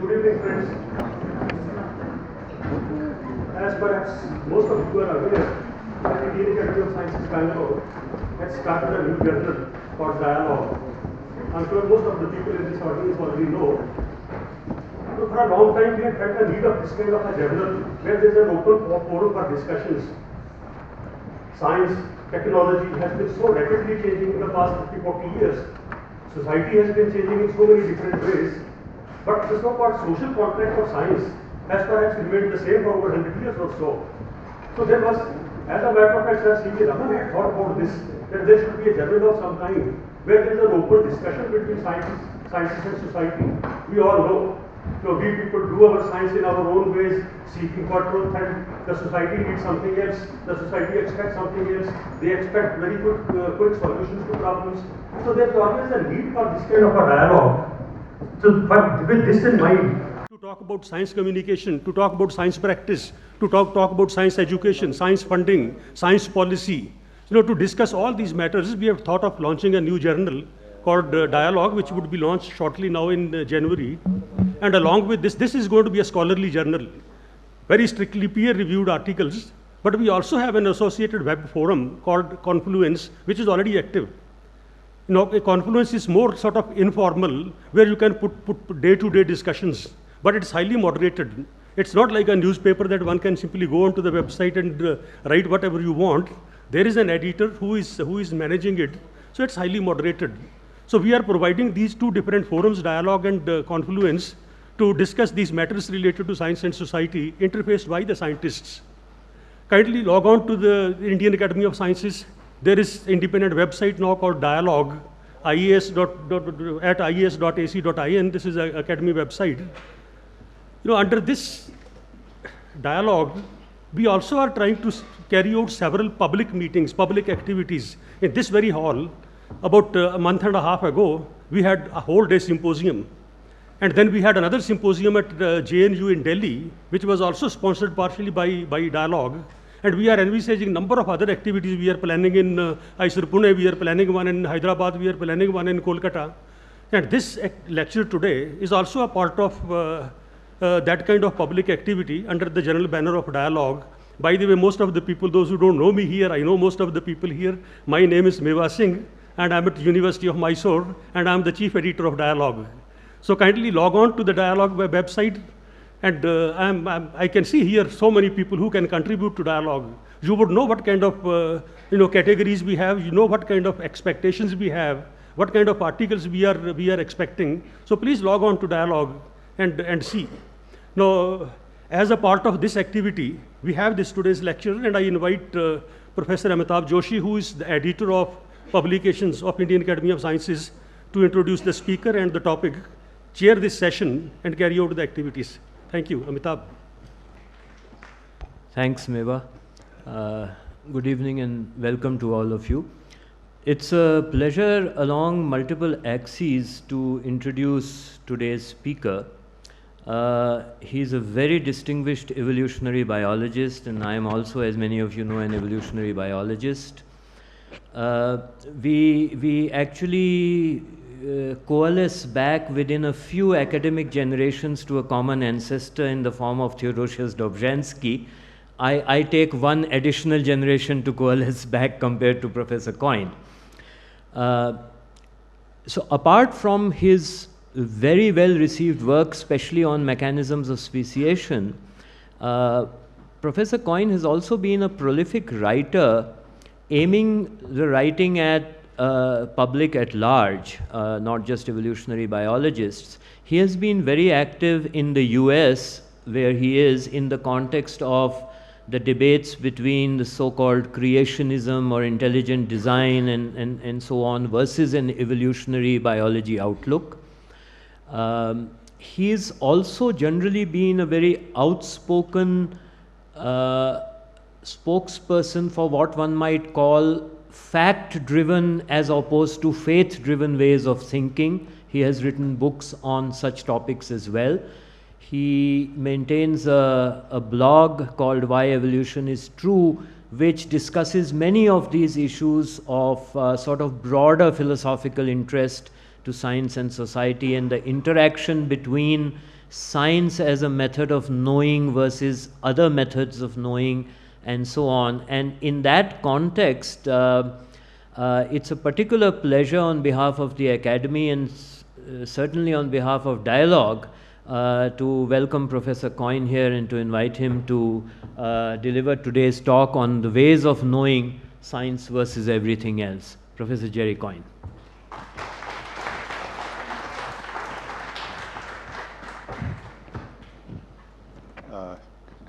Good evening, friends. As perhaps most of you are aware, the Indian Academy of Sciences Bangalore has started a new journal called Dialogue. I'm sure most of the people in this audience already know. So for a long time, we have felt a need of this kind of a journal where there is an open forum for discussions. Science, technology has been so rapidly changing in the past 50-40 years. Society has been changing in so many different ways. But the so-called social contract of science has perhaps remained the same for over 100 years or so. So there was, as a matter of fact, Sir C.V. Raman had thought about this, that there should be a journal of some kind where there is an open discussion between sciences and society. We all know. So we people do our science in our own ways, seeking for truth, and the society needs something else. The society expects something else. They expect very quick solutions to problems. So there's always a need for this kind of a dialogue. So, but with this in mind, to talk about science communication, to talk about science practice, to talk about science education, science funding, science policy, to discuss all these matters, we have thought of launching a new journal called Dialogue, which would be launched shortly now in January. And along with this is going to be a scholarly journal, very strictly peer-reviewed articles. But we also have an associated web forum called Confluence, which is already active. A Confluence is more sort of informal, where you can put day-to-day discussions, but it's highly moderated. It's not like a newspaper that one can simply go onto the website and write whatever you want. There is an editor who is managing it, so it's highly moderated. So we are providing these two different forums, Dialogue and Confluence, to discuss these matters related to science and society, interfaced by the scientists. Kindly log on to the Indian Academy of Sciences. There is independent website now called Dialogue, at ies.ac.in. This is an academy website. Under this Dialogue, we also are trying to carry out several public meetings, public activities. In this very hall, about a month and a half ago, we had a whole day symposium. And then we had another symposium at JNU in Delhi, which was also sponsored partially by Dialogue. And we are envisaging a number of other activities. We are planning in Pune, we are planning one in Hyderabad, we are planning one in Kolkata. And this lecture today is also a part of that kind of public activity under the general banner of Dialogue. By the way, most of the people, those who don't know me here, I know most of the people here. My name is Meva Singh, and I'm at University of Mysore, and I'm the chief editor of Dialogue. So kindly log on to the Dialogue website, and I can see here so many people who can contribute to Dialogue. You would know what kind of categories we have. You know what kind of expectations we have, what kind of articles we are expecting. So please log on to Dialogue and see. Now, as a part of this activity, we have this today's lecture, and I invite Professor Amitabh Joshi, who is the editor of Publications of Indian Academy of Sciences, to introduce the speaker and the topic, chair this session, and carry out the activities. Thank you, Amitabh. Thanks, Meva. Good evening and welcome to all of you. It's a pleasure along multiple axes to introduce today's speaker. He's a very distinguished evolutionary biologist, and I am also, as many of you know, an evolutionary biologist. We actually coalesce back within a few academic generations to a common ancestor in the form of Theodosius Dobzhansky. I take one additional generation to coalesce back compared to Professor Coyne. So apart from his very well received work, especially on mechanisms of speciation, Professor Coyne has also been a prolific writer, aiming the writing at public at large, not just evolutionary biologists. He has been very active in the US, where he is in the context of the debates between the so-called creationism or intelligent design and so on versus an evolutionary biology outlook. He's also generally been a very outspoken spokesperson for what one might call fact-driven as opposed to faith-driven ways of thinking. He has written books on such topics as well. He maintains a blog called Why Evolution is True, which discusses many of these issues of sort of broader philosophical interest to science and society, and the interaction between science as a method of knowing versus other methods of knowing, and so on. And in that context, it's a particular pleasure on behalf of the Academy and certainly on behalf of Dialogue to welcome Professor Coyne here and to invite him to deliver today's talk on the ways of knowing science versus everything else. Professor Jerry Coyne.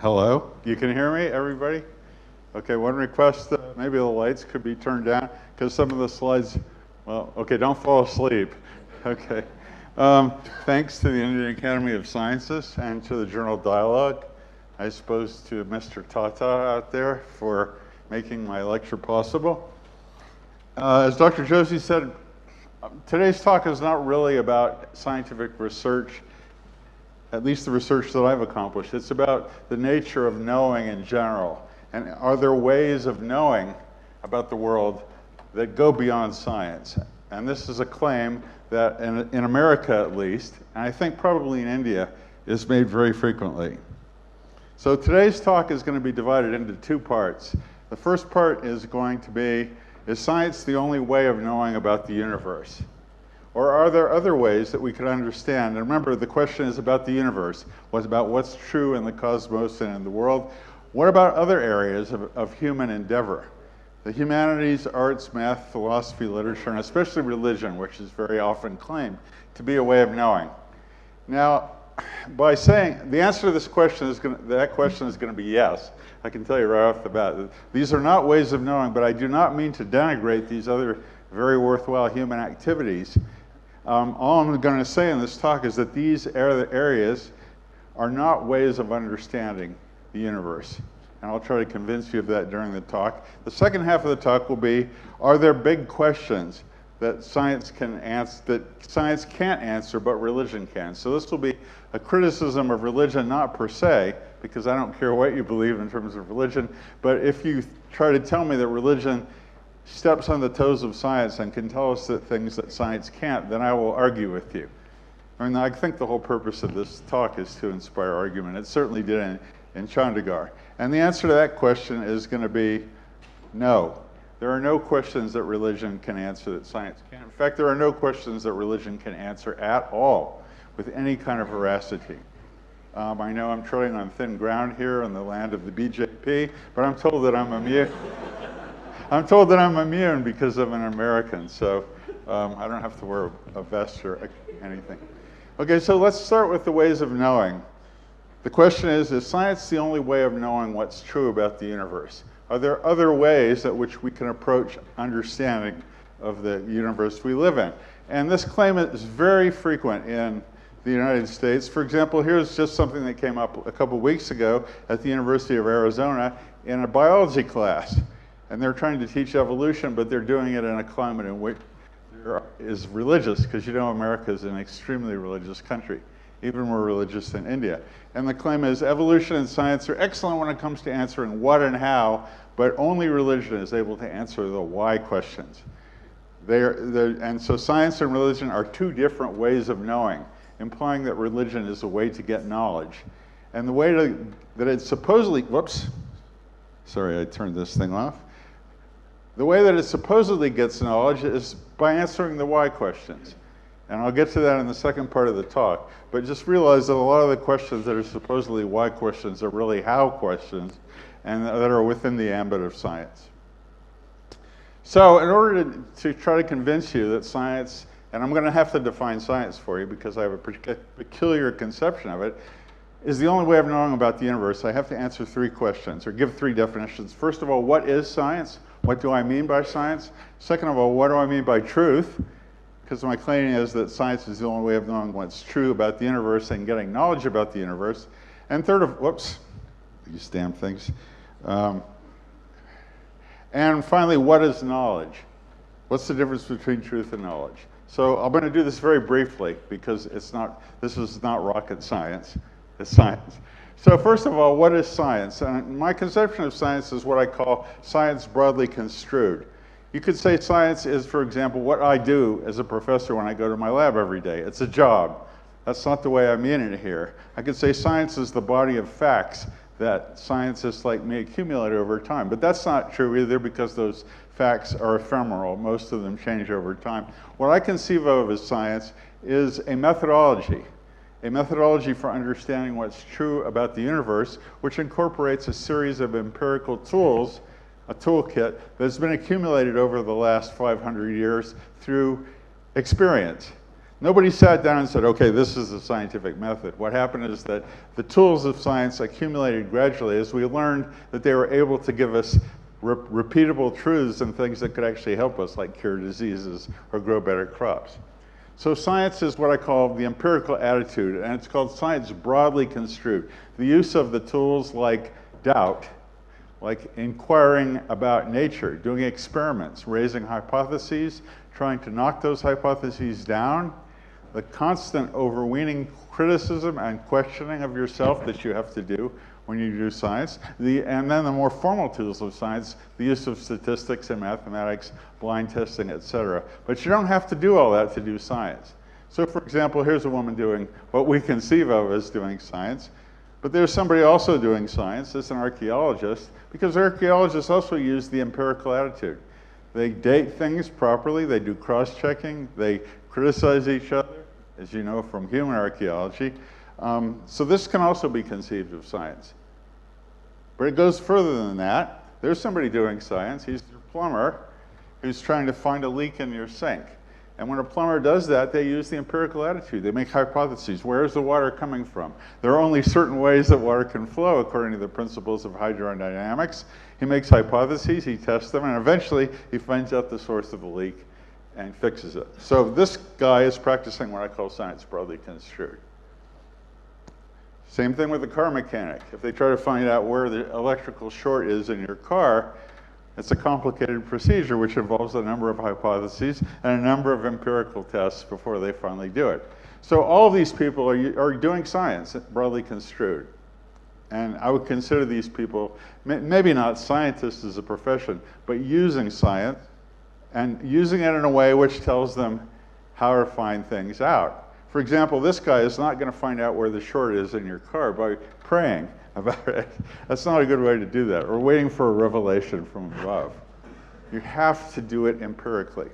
Hello, you can hear me, everybody? Okay, one request, maybe the lights could be turned down because some of the slides, well, okay, don't fall asleep. Okay. Thanks to the Indian Academy of Sciences and to the journal Dialogue, I suppose to Mr. Tata out there for making my lecture possible. As Dr. Joshi said, today's talk is not really about scientific research, at least the research that I've accomplished. It's about the nature of knowing in general. And are there ways of knowing about the world that go beyond science? And this is a claim that in America at least, and I think probably in India, is made very frequently. So today's talk is going to be divided into two parts. The first part is going to be, is science the only way of knowing about the universe? Or are there other ways that we could understand? And remember, the question is about the universe. What's about what's true in the cosmos and in the world? What about other areas of human endeavor? The humanities, arts, math, philosophy, literature, and especially religion, which is very often claimed to be a way of knowing. Now, by saying, the answer to this question is going to be yes. I can tell you right off the bat. These are not ways of knowing, but I do not mean to denigrate these other very worthwhile human activities. All I'm going to say in this talk is that these areas are not ways of understanding the universe. And I'll try to convince you of that during the talk. The second half of the talk will be, are there big questions that science can answer, that science can't answer, but religion can? So this will be a criticism of religion, not per se, because I don't care what you believe in terms of religion, but if you try to tell me that religion steps on the toes of science and can tell us that things that science can't, then I will argue with you. I mean, I think the whole purpose of this talk is to inspire argument. It certainly did in Chandigarh. And the answer to that question is going to be no. There are no questions that religion can answer that science can't. In fact, there are no questions that religion can answer at all with any kind of veracity. I know I'm treading on thin ground here in the land of the BJP, but I'm told that I'm immune. I'm told that I'm immune because I'm an American, so I don't have to wear a vest or anything. Okay, so let's start with the ways of knowing. The question is science the only way of knowing what's true about the universe? Are there other ways at which we can approach understanding of the universe we live in? And this claim is very frequent in the United States. For example, here's just something that came up a couple weeks ago at the University of Arizona in a biology class. And they're trying to teach evolution, but they're doing it in a climate in which there is religious, because you know America is an extremely religious country, even more religious than India. And the claim is evolution and science are excellent when it comes to answering what and how, but only religion is able to answer the why questions. And so science and religion are two different ways of knowing, implying that religion is a way to get knowledge. And the way that it supposedly, whoops, sorry, I turned this thing off. The way that it supposedly gets knowledge is by answering the why questions. And I'll get to that in the second part of the talk. But just realize that a lot of the questions that are supposedly why questions are really how questions, and that are within the ambit of science. So in order to try to convince you that science, and I'm going to have to define science for you because I have a peculiar conception of it, is the only way of knowing about the universe, I have to answer three questions, or give three definitions. First of all, what is science? What do I mean by science? Second of all, what do I mean by truth? Because my claim is that science is the only way of knowing what's true about the universe and getting knowledge about the universe. And third of, whoops, these damn things. And finally, what is knowledge? What's the difference between truth and knowledge? So I'm going to do this very briefly because this is not rocket science, it's science. So first of all, what is science? And my conception of science is what I call science broadly construed. You could say science is, for example, what I do as a professor when I go to my lab every day. It's a job. That's not the way I mean it here. I could say science is the body of facts that scientists like me accumulate over time. But that's not true either, because those facts are ephemeral. Most of them change over time. What I conceive of as science is a methodology for understanding what's true about the universe, which incorporates a series of empirical tools, a toolkit that's been accumulated over the last 500 years through experience. Nobody sat down and said, okay, this is the scientific method. What happened is that the tools of science accumulated gradually as we learned that they were able to give us repeatable truths and things that could actually help us, like cure diseases or grow better crops. So science is what I call the empirical attitude, and it's called science broadly construed. The use of the tools like doubt, like inquiring about nature, doing experiments, raising hypotheses, trying to knock those hypotheses down, the constant overweening criticism and questioning of yourself that you have to do when you do science, and then the more formal tools of science, the use of statistics and mathematics, blind testing, etc. But you don't have to do all that to do science. So for example, here's a woman doing what we conceive of as doing science, but there's somebody also doing science, it's an archaeologist, because archaeologists also use the empirical attitude. They date things properly, they do cross-checking, they criticize each other, as you know from human archaeology. So this can also be conceived of science. But it goes further than that. There's somebody doing science, he's your plumber, who's trying to find a leak in your sink. And when a plumber does that, they use the empirical attitude. They make hypotheses. Where is the water coming from? There are only certain ways that water can flow according to the principles of hydrodynamics. He makes hypotheses, he tests them, and eventually he finds out the source of the leak and fixes it. So this guy is practicing what I call science broadly construed. Same thing with the car mechanic. If they try to find out where the electrical short is in your car, it's a complicated procedure which involves a number of hypotheses and a number of empirical tests before they finally do it. So all of these people are doing science broadly construed. And I would consider these people, maybe not scientists as a profession, but using science and using it in a way which tells them how to find things out. For example, this guy is not going to find out where the short is in your car by praying about it. That's not a good way to do that, or waiting for a revelation from above. You have to do it empirically.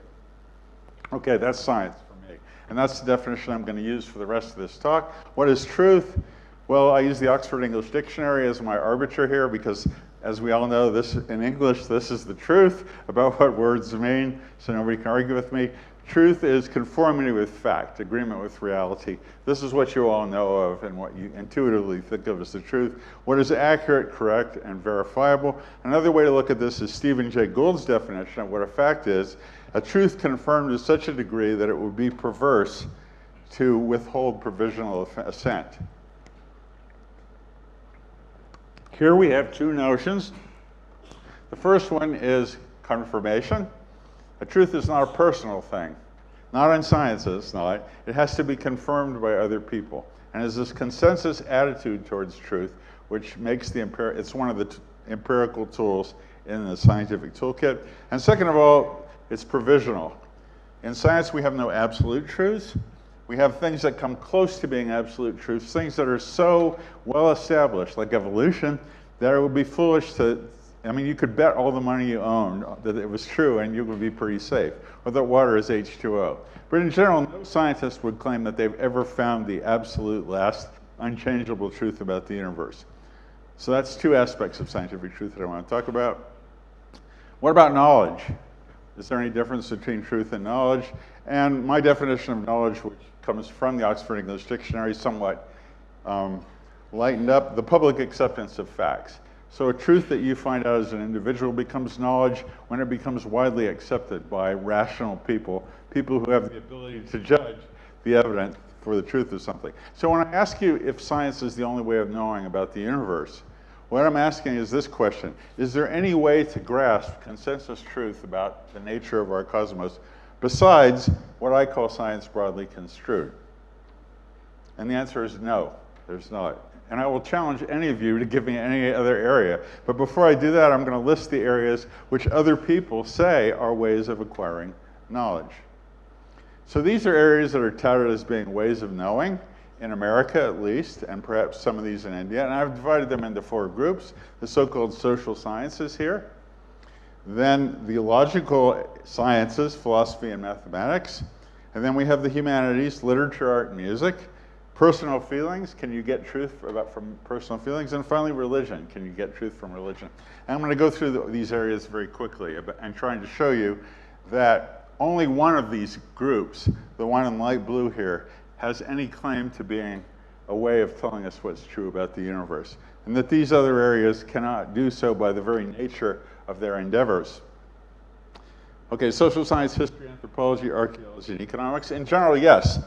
Okay, that's science for me. And that's the definition I'm going to use for the rest of this talk. What is truth? Well, I use the Oxford English Dictionary as my arbiter here because, as we all know, this in English, this is the truth about what words mean, so nobody can argue with me. Truth is conformity with fact, agreement with reality. This is what you all know of and what you intuitively think of as the truth. What is accurate, correct, and verifiable. Another way to look at this is Stephen Jay Gould's definition of what a fact is: a truth confirmed to such a degree that it would be perverse to withhold provisional assent. Here we have two notions. The first one is confirmation. A truth is not a personal thing. Not in science, it's not. It has to be confirmed by other people. And it's this consensus attitude towards truth which makes it's one of the empirical tools in the scientific toolkit. And second of all, it's provisional. In science, we have no absolute truths. We have things that come close to being absolute truths, things that are so well established, like evolution, that it would be foolish to, I mean, you could bet all the money you owned that it was true and you would be pretty safe, or that water is H2O. But in general, no scientist would claim that they've ever found the absolute last unchangeable truth about the universe. So that's two aspects of scientific truth that I want to talk about. What about knowledge? Is there any difference between truth and knowledge? And my definition of knowledge, which comes from the Oxford English Dictionary, somewhat lightened up: the public acceptance of facts. So a truth that you find out as an individual becomes knowledge when it becomes widely accepted by rational people, people who have the ability to judge the evidence for the truth of something. So when I ask you if science is the only way of knowing about the universe, what I'm asking is this question: is there any way to grasp consensus truth about the nature of our cosmos besides what I call science broadly construed? And the answer is no, there's not. And I will challenge any of you to give me any other area. But before I do that, I'm going to list the areas which other people say are ways of acquiring knowledge. So these are areas that are touted as being ways of knowing. in America at least, and perhaps some of these in India. And I've divided them into 4 groups, the so-called social sciences here, then the logical sciences, philosophy and mathematics, and then we have the humanities, literature, art, and music, personal feelings, can you get truth from personal feelings, and finally religion, can you get truth from religion? And I'm going to go through these areas very quickly and trying to show you that only one of these groups, the one in light blue here, has any claim to being a way of telling us what's true about the universe, and that these other areas cannot do so by the very nature of their endeavors. Okay, social science, history, anthropology, archaeology, and economics. In general, yes,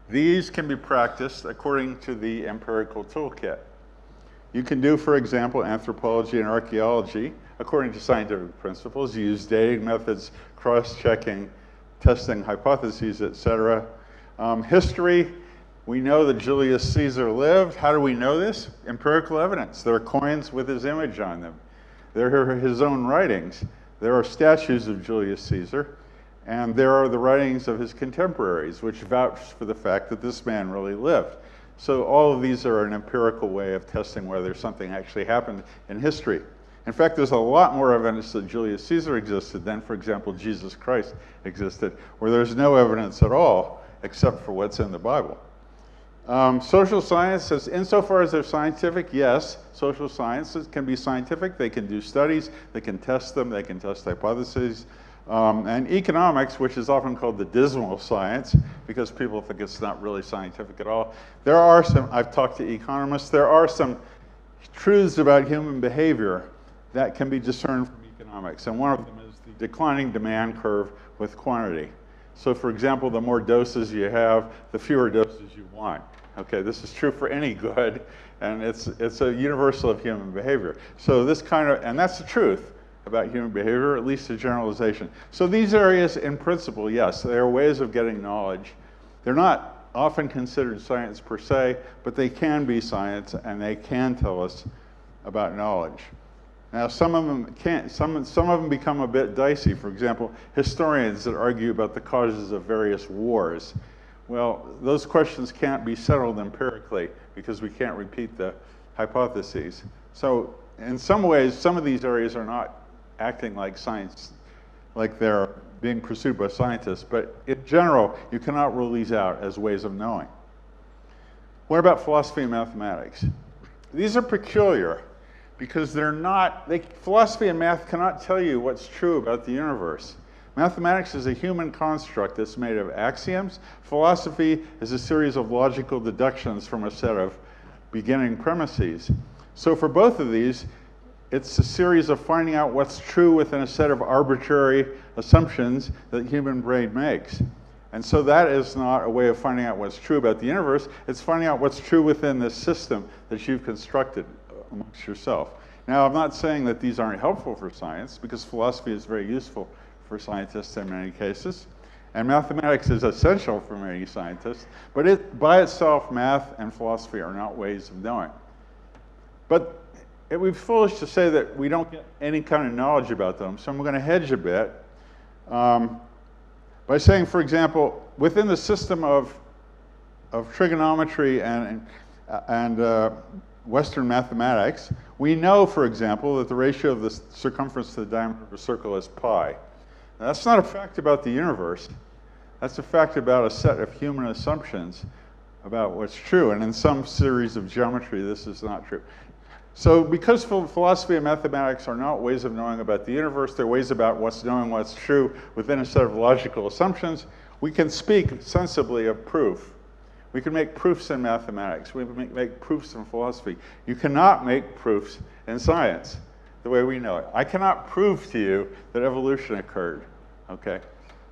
these can be practiced according to the empirical toolkit. You can do, for example, anthropology and archaeology according to scientific principles. You use dating methods, cross-checking, testing hypotheses, etc. History, we know that Julius Caesar lived. How do we know this? Empirical evidence. There are coins with his image on them. There are his own writings. There are statues of Julius Caesar. And there are the writings of his contemporaries, which vouch for the fact that this man really lived. So all of these are an empirical way of testing whether something actually happened in history. In fact, there's a lot more evidence that Julius Caesar existed than, for example, Jesus Christ existed, where there's no evidence at all except for what's in the Bible. Social sciences, insofar as they're scientific, yes, social sciences can be scientific. They can do studies, they can test them, they can test hypotheses. And economics, which is often called the dismal science, because people think it's not really scientific at all. There are some, I've talked to economists, there are some truths about human behavior that can be discerned from economics. And one of them is the declining demand curve with quantity. So for example, the more doses you have, the fewer doses you want. Okay, this is true for any good, and it's a universal of human behavior. So this kind of, and that's the truth about human behavior, at least a generalization. So these areas, in principle, yes, they are ways of getting knowledge. They're not often considered science per se, but they can be science, and they can tell us about knowledge. Now, some of them can't. Some of them become a bit dicey. For example, historians that argue about the causes of various wars. Well, those questions can't be settled empirically because we can't repeat the hypotheses. So, in some ways, some of these areas are not acting like science, like they're being pursued by scientists, but in general, you cannot rule these out as ways of knowing. What about philosophy and mathematics? These are peculiar because they're not, philosophy and math cannot tell you what's true about the universe. Mathematics is a human construct that's made of axioms. Philosophy is a series of logical deductions from a set of beginning premises. So for both of these, it's a series of finding out what's true within a set of arbitrary assumptions that the human brain makes. And so that is not a way of finding out what's true about the universe, it's finding out what's true within this system that you've constructed amongst yourself. Now, I'm not saying that these aren't helpful for science, because philosophy is very useful for scientists in many cases, and mathematics is essential for many scientists, but by itself, math and philosophy are not ways of knowing. But it would be foolish to say that we don't get any kind of knowledge about them, so I'm going to hedge a bit by saying, for example, within the system of trigonometry and Western mathematics, we know, for example, that the ratio of the circumference to the diameter of a circle is pi. Now, that's not a fact about the universe. That's a fact about a set of human assumptions about what's true, and in some series of geometry, this is not true. So because philosophy and mathematics are not ways of knowing about the universe, they're ways about knowing what's true within a set of logical assumptions, we can speak sensibly of proof. We can make proofs in mathematics. We can make proofs in philosophy. You cannot make proofs in science the way we know it. I cannot prove to you that evolution occurred, okay?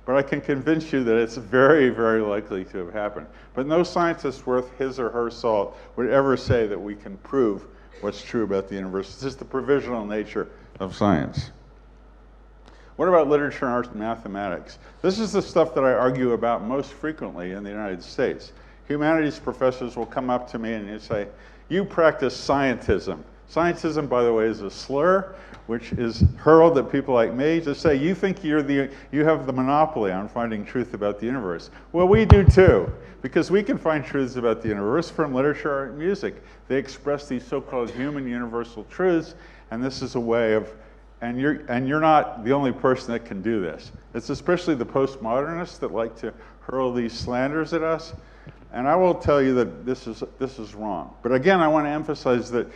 But I can convince you that it's very, very likely to have happened. But no scientist worth his or her salt would ever say that we can prove what's true about the universe. It's just the provisional nature of science. What about literature and art and mathematics? This is the stuff that I argue about most frequently in the United States. Humanities professors will come up to me and say, you practice scientism. Scientism, by the way, is a slur which is hurled at people like me to say, you think you have the monopoly on finding truth about the universe. Well, we do too, because we can find truths about the universe from literature, art, and music. They express these so-called human universal truths, and this is a way of, and you're not the only person that can do this. It's especially the postmodernists that like to hurl these slanders at us. And I will tell you that this is wrong. But again, I want to emphasize that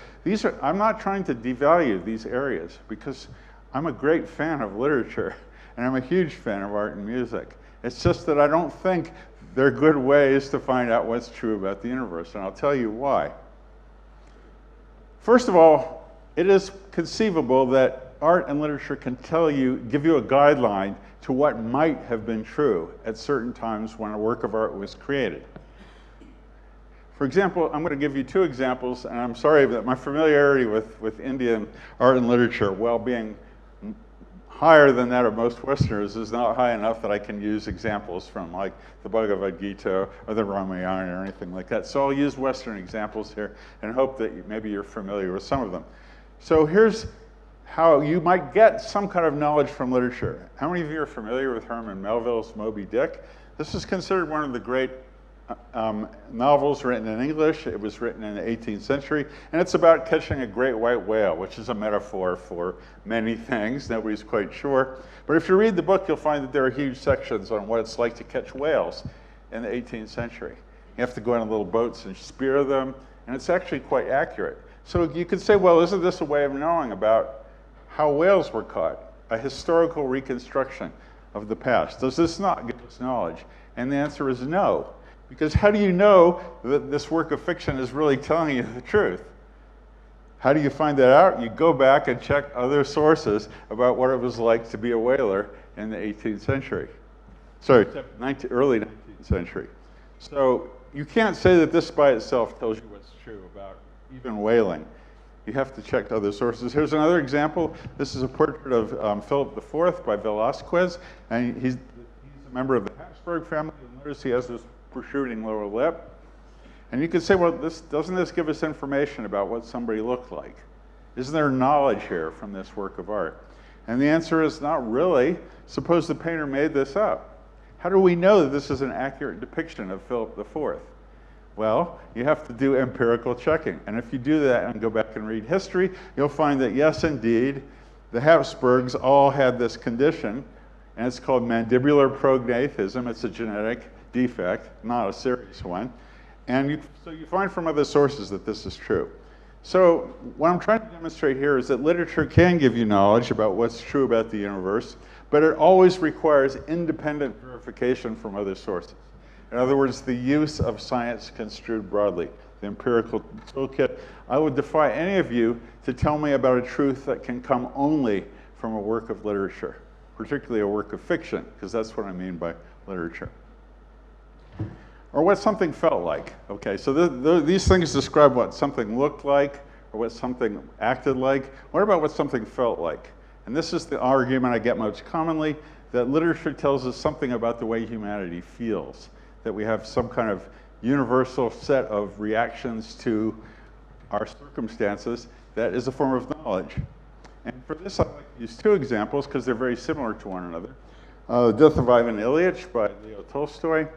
I'm not trying to devalue these areas, because I'm a great fan of literature, and I'm a huge fan of art and music. It's just that I don't think they're good ways to find out what's true about the universe, and I'll tell you why. First of all, it is conceivable that art and literature can give you a guideline to what might have been true at certain times when a work of art was created. For example, I'm going to give you two examples, and I'm sorry that my familiarity with Indian art and literature, while being higher than that of most Westerners, is not high enough that I can use examples from like the Bhagavad Gita or the Ramayana or anything like that. So I'll use Western examples here and hope that maybe you're familiar with some of them. So here's how you might get some kind of knowledge from literature. How many of you are familiar with Herman Melville's Moby Dick? This is considered one of the great novels written in English. It was written in the 18th century, and it's about catching a great white whale, which is a metaphor for many things. Nobody's quite sure. But if you read the book, you'll find that there are huge sections on what it's like to catch whales in the 18th century. You have to go on little boats and spear them, and it's actually quite accurate. So you could say, well, isn't this a way of knowing about how whales were caught? A historical reconstruction of the past. Does this not give us knowledge? And the answer is no. Because how do you know that this work of fiction is really telling you the truth? How do you find that out? You go back and check other sources about what it was like to be a whaler in the 18th century. Sorry, early 19th century. So you can't say that this by itself tells you what's true about even whaling. You have to check other sources. Here's another example. This is a portrait of Philip IV by Velázquez, and he's a member of the Habsburg family. You'll notice he has this protruding lower lip. And you could say, well, doesn't this give us information about what somebody looked like? Isn't there knowledge here from this work of art? And the answer is not really. Suppose the painter made this up. How do we know that this is an accurate depiction of Philip IV? Well, you have to do empirical checking. And if you do that and go back and read history, you'll find that yes, indeed, the Habsburgs all had this condition, and it's called mandibular prognathism. It's a genetic defect, not a serious one. And so you find from other sources that this is true. So what I'm trying to demonstrate here is that literature can give you knowledge about what's true about the universe, but it always requires independent verification from other sources. In other words, the use of science construed broadly, the empirical toolkit. I would defy any of you to tell me about a truth that can come only from a work of literature, particularly a work of fiction, because that's what I mean by literature. Or what something felt like. Okay, so these things describe what something looked like or what something acted like. What about what something felt like? And this is the argument I get most commonly, that literature tells us something about the way humanity feels, that we have some kind of universal set of reactions to our circumstances that is a form of knowledge. And for this, I'd like to use two examples because they're very similar to one another. The Death of Ivan Ilyich by Leo Tolstoy,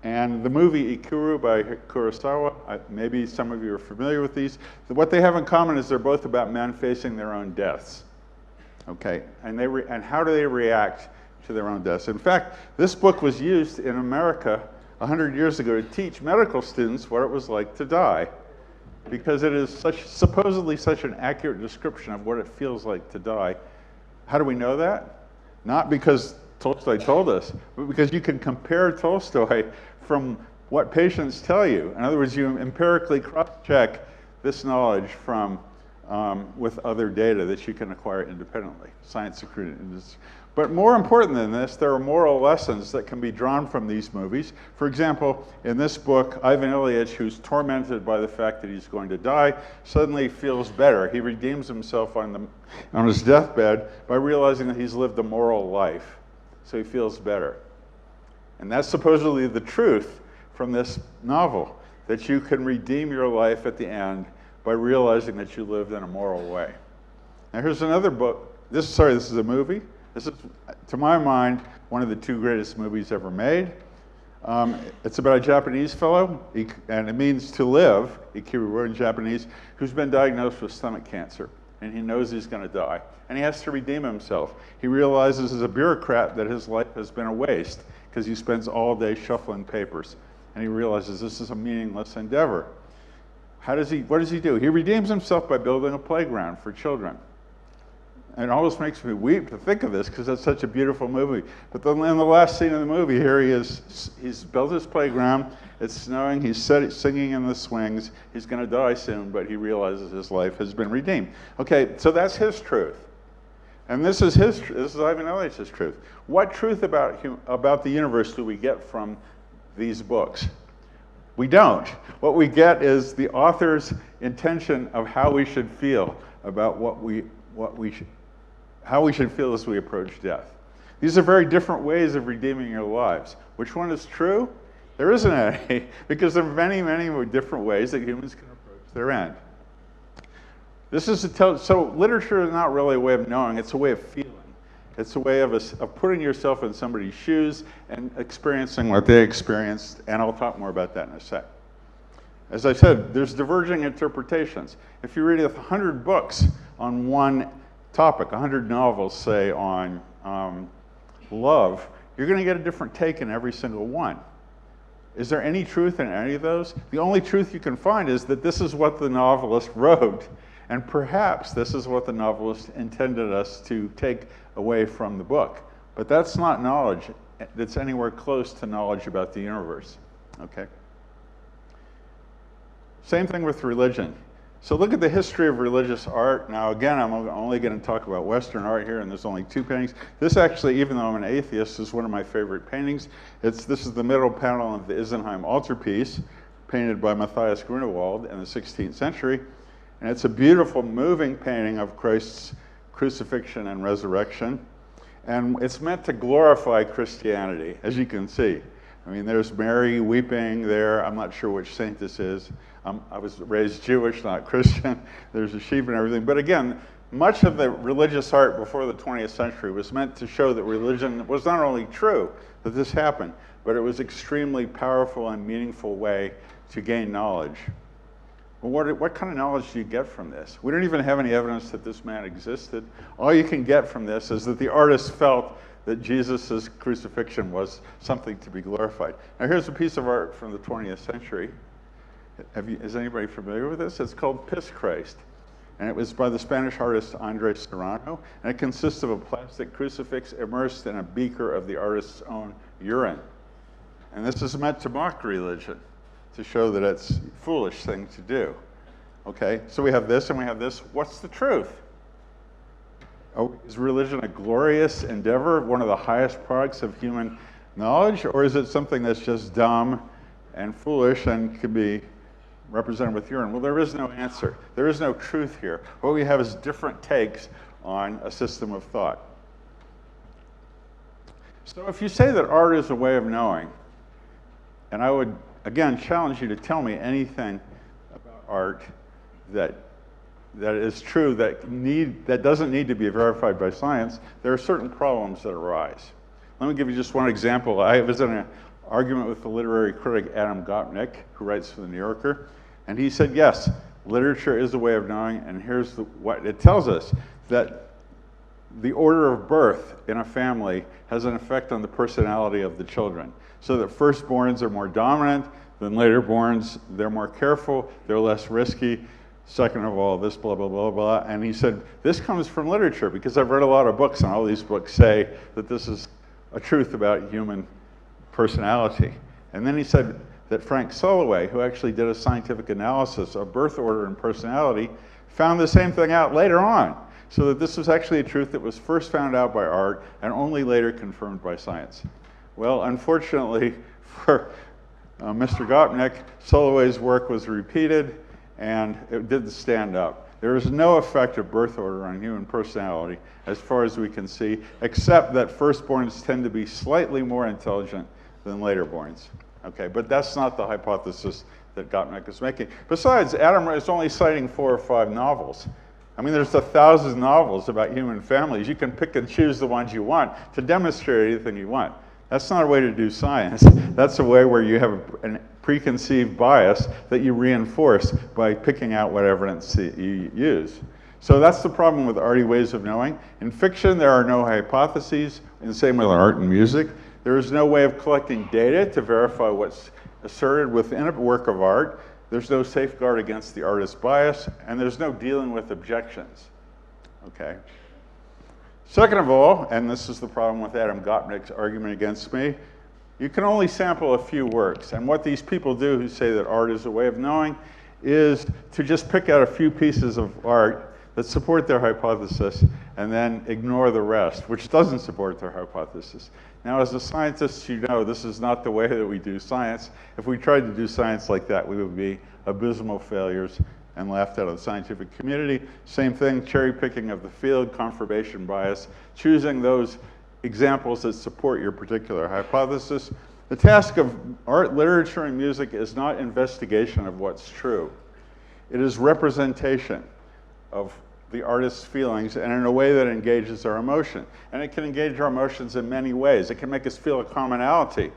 and the movie Ikuru by Kurosawa. Maybe some of you are familiar with these. What they have in common is they're both about men facing their own deaths. Okay, and how do they react to their own deaths? In fact, this book was used in America 100 years ago to teach medical students what it was like to die, because it is supposedly such an accurate description of what it feels like to die. How do we know that? Not because Tolstoy told us, but because you can compare Tolstoy from what patients tell you. In other words, you empirically cross-check this knowledge from with other data that you can acquire independently, science-accredited. But more important than this, there are moral lessons that can be drawn from these movies. For example, in this book, Ivan Ilyich, who's tormented by the fact that he's going to die, suddenly feels better. He redeems himself on his deathbed by realizing that he's lived a moral life. So he feels better. And that's supposedly the truth from this novel, that you can redeem your life at the end by realizing that you lived in a moral way. Now here's another book. This is a movie. This is, to my mind, one of the two greatest movies ever made. It's about a Japanese fellow, and it means to live, Ikiru in Japanese, who's been diagnosed with stomach cancer, and he knows he's going to die, and he has to redeem himself. He realizes as a bureaucrat that his life has been a waste because he spends all day shuffling papers, and he realizes this is a meaningless endeavor. What does he do? He redeems himself by building a playground for children. And it almost makes me weep to think of this because it's such a beautiful movie. But then in the last scene of the movie, here he is. He's built his playground. It's snowing. He's singing in the swings. He's going to die soon, but he realizes his life has been redeemed. Okay, so that's his truth. And this is Ivan Illich's truth. What truth about the universe do we get from these books? We don't. What we get is the author's intention of how we should feel about how we should feel as we approach death. These are very different ways of redeeming your lives. Which one is true? There isn't any, because there are many, many different ways that humans can approach their end. So literature is not really a way of knowing, it's a way of feeling. It's a way of putting yourself in somebody's shoes and experiencing what they experienced, and I'll talk more about that in a sec. As I said, there's diverging interpretations. If you read 100 books on one topic, 100 novels, say, on love, you're going to get a different take in every single one. Is there any truth in any of those? The only truth you can find is that this is what the novelist wrote, and perhaps this is what the novelist intended us to take away from the book. But that's not knowledge that's anywhere close to knowledge about the universe. Okay? Same thing with religion. So look at the history of religious art. Now again, I'm only going to talk about Western art here, and there's only 2 paintings. This actually, even though I'm an atheist, is one of my favorite paintings. This is the middle panel of the Isenheim altarpiece, painted by Matthias Grunewald in the 16th century. And it's a beautiful, moving painting of Christ's crucifixion and resurrection. And it's meant to glorify Christianity, as you can see. I mean, there's Mary weeping there. I'm not sure which saint this is. I was raised Jewish, not Christian. There's a sheep and everything. But again, much of the religious art before the 20th century was meant to show that religion was not only true, that this happened, but it was an extremely powerful and meaningful way to gain knowledge. Well, what kind of knowledge do you get from this? We don't even have any evidence that this man existed. All you can get from this is that the artist felt that Jesus' crucifixion was something to be glorified. Now here's a piece of art from the 20th century. Is anybody familiar with this? It's called Piss Christ. And it was by the Spanish artist Andres Serrano. And it consists of a plastic crucifix immersed in a beaker of the artist's own urine. And this is meant to mock religion, to show that it's a foolish thing to do. Okay, so we have this and we have this. What's the truth? Is religion a glorious endeavor, one of the highest products of human knowledge, or is it something that's just dumb and foolish and can be represented with urine? Well, there is no answer. There is no truth here. What we have is different takes on a system of thought. So if you say that art is a way of knowing, and I would, again, challenge you to tell me anything about art that is true, that doesn't need to be verified by science, there are certain problems that arise. Let me give you just one example. I was in an argument with the literary critic Adam Gopnik, who writes for The New Yorker, and he said, yes, literature is a way of knowing, and here's what it tells us, that the order of birth in a family has an effect on the personality of the children. So that firstborns are more dominant than laterborns, they're more careful, they're less risky. Second of all, this blah, blah, blah, blah. And he said, this comes from literature, because I've read a lot of books, and all these books say that this is a truth about human personality. And then he said that Frank Soloway, who actually did a scientific analysis of birth order and personality, found the same thing out later on. So that this was actually a truth that was first found out by art and only later confirmed by science. Well, unfortunately for Mr. Gopnik, Soloway's work was repeated and it didn't stand up. There is no effect of birth order on human personality as far as we can see, except that firstborns tend to be slightly more intelligent than laterborns. Okay, but that's not the hypothesis that Gottmik is making. Besides, Adam is only citing 4 or 5 novels. I mean, there's 1,000 novels about human families. You can pick and choose the ones you want to demonstrate anything you want. That's not a way to do science. That's a way where you have a preconceived bias that you reinforce by picking out what evidence you use. So that's the problem with arty ways of knowing. In fiction, there are no hypotheses, and the same with art and music. There is no way of collecting data to verify what's asserted within a work of art. There's no safeguard against the artist's bias, and there's no dealing with objections. Okay. Second of all, and this is the problem with Adam Gottmik's argument against me, you can only sample a few works. And what these people do who say that art is a way of knowing is to just pick out a few pieces of art that support their hypothesis and then ignore the rest, which doesn't support their hypothesis. Now, as a scientist, you know this is not the way that we do science. If we tried to do science like that, we would be abysmal failures and laughed out of the scientific community. Same thing, cherry picking of the field, confirmation bias, choosing those examples that support your particular hypothesis. The task of art, literature, and music is not investigation of what's true. It is representation of the artist's feelings and in a way that engages our emotion. And it can engage our emotions in many ways. It can make us feel a commonality.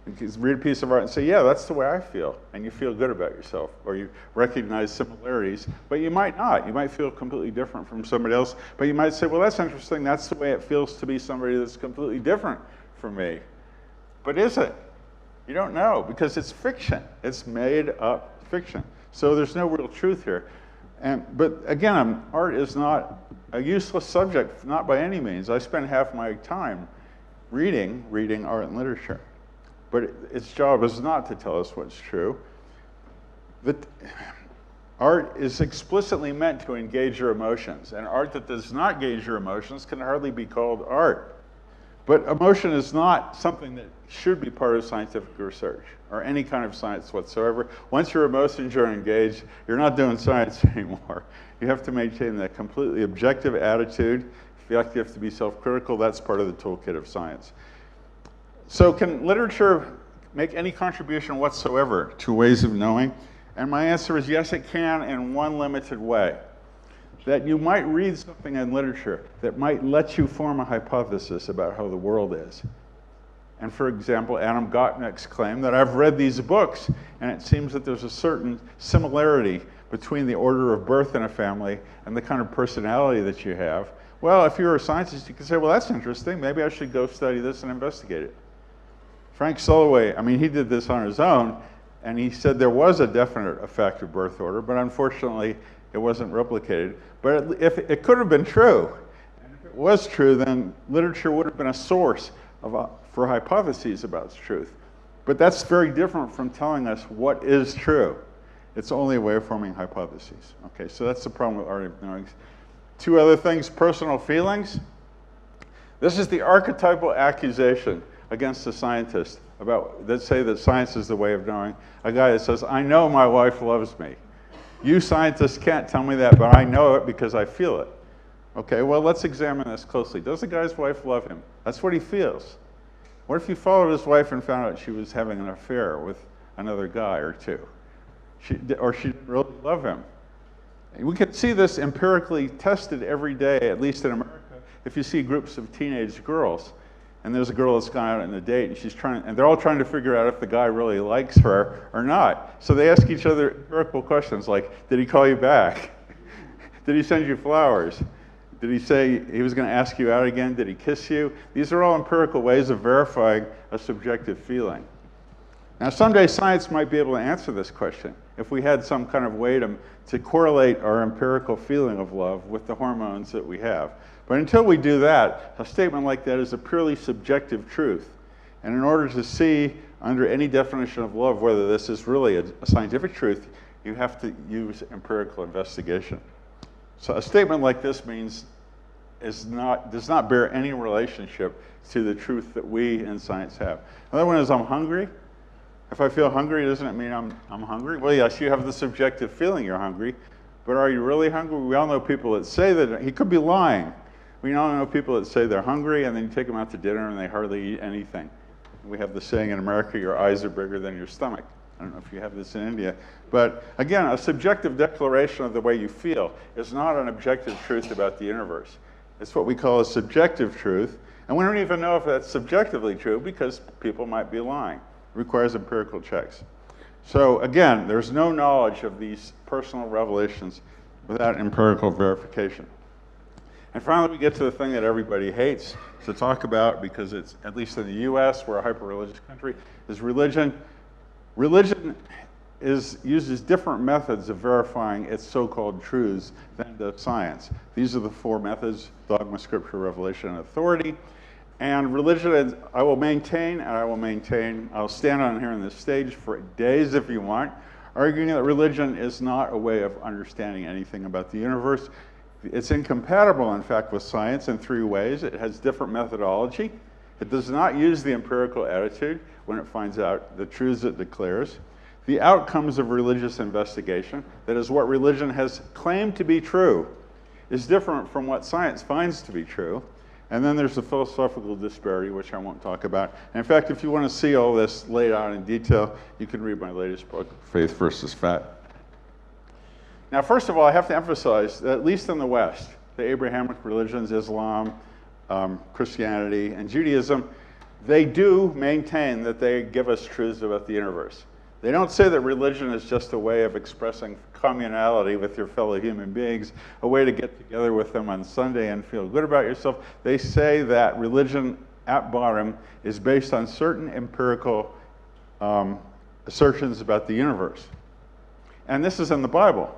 You can read a piece of art and say, yeah, that's the way I feel. And you feel good about yourself. Or you recognize similarities, but you might not. You might feel completely different from somebody else, but you might say, well, that's interesting. That's the way it feels to be somebody that's completely different from me. But is it? You don't know, because it's fiction. It's made up fiction. So there's no real truth here. But again, art is not a useless subject, not by any means. I spend half my time reading art and literature. But its job is not to tell us what's true. Art is explicitly meant to engage your emotions, and art that does not engage your emotions can hardly be called art. But emotion is not something that should be part of scientific research or any kind of science whatsoever. Once your emotions are engaged, you're not doing science anymore. You have to maintain that completely objective attitude. You have to be self-critical. That's part of the toolkit of science. So can literature make any contribution whatsoever to ways of knowing? And my answer is yes, it can in one limited way. That you might read something in literature that might let you form a hypothesis about how the world is. And for example, Adam Gottmik's claim that I've read these books and it seems that there's a certain similarity between the order of birth in a family and the kind of personality that you have. Well, if you're a scientist, you can say, well, that's interesting. Maybe I should go study this and investigate it. Frank Soloway, I mean, he did this on his own, and he said there was a definite effect of birth order, but unfortunately, it wasn't replicated. But if it could have been true, and if it was true, then literature would have been a source for hypotheses about its truth. But that's very different from telling us what is true. It's only a way of forming hypotheses. Okay, so that's the problem with art of knowing. 2 other things, personal feelings. This is the archetypal accusation against a scientist that say that science is the way of knowing. A guy that says, I know my wife loves me. You scientists can't tell me that, but I know it because I feel it. Okay, well, let's examine this closely. Does the guy's wife love him? That's what he feels. What if you followed his wife and found out she was having an affair with another guy or 2? She didn't really love him. And we can see this empirically tested every day, at least in America, if you see groups of teenage girls. And there's a girl that's gone out on a date, and they're all trying to figure out if the guy really likes her or not. So they ask each other empirical questions like, did he call you back? Did he send you flowers? Did he say he was going to ask you out again? Did he kiss you? These are all empirical ways of verifying a subjective feeling. Now, someday science might be able to answer this question if we had some kind of way to correlate our empirical feeling of love with the hormones that we have. But until we do that, a statement like that is a purely subjective truth. And in order to see under any definition of love whether this is really a scientific truth, you have to use empirical investigation. So a statement like this does not bear any relationship to the truth that we in science have. Another one is I'm hungry. If I feel hungry, doesn't it mean I'm hungry? Well, yes, you have the subjective feeling you're hungry, but are you really hungry? We all know people that say that. He could be lying. We all know people that say they're hungry, and then you take them out to dinner, and they hardly eat anything. We have the saying in America, your eyes are bigger than your stomach. I don't know if you have this in India. But again, a subjective declaration of the way you feel is not an objective truth about the universe. It's what we call a subjective truth. And we don't even know if that's subjectively true because people might be lying. It requires empirical checks. So again, there's no knowledge of these personal revelations without empirical verification. And finally, we get to the thing that everybody hates to talk about because it's, at least in the US, we're a hyper-religious country, is religion. Religion uses different methods of verifying its so-called truths than does science. These are the four methods: dogma, scripture, revelation, and authority. And religion is, I will maintain, I'll stand on here on this stage for days if you want, arguing that religion is not a way of understanding anything about the universe. It's incompatible, in fact, with science in three ways. It has different methodology. It does not use the empirical attitude when it finds out the truths it declares. The outcomes of religious investigation, that is what religion has claimed to be true, is different from what science finds to be true. And then there's the philosophical disparity, which I won't talk about. And in fact, if you want to see all this laid out in detail, you can read my latest book, Faith versus Fact. Now, first of all, I have to emphasize that at least in the West, the Abrahamic religions, Islam, Christianity, and Judaism, they do maintain that they give us truths about the universe. They don't say that religion is just a way of expressing communality with your fellow human beings, a way to get together with them on Sunday and feel good about yourself. They say that religion, at bottom, is based on certain empirical assertions about the universe. And this is in the Bible.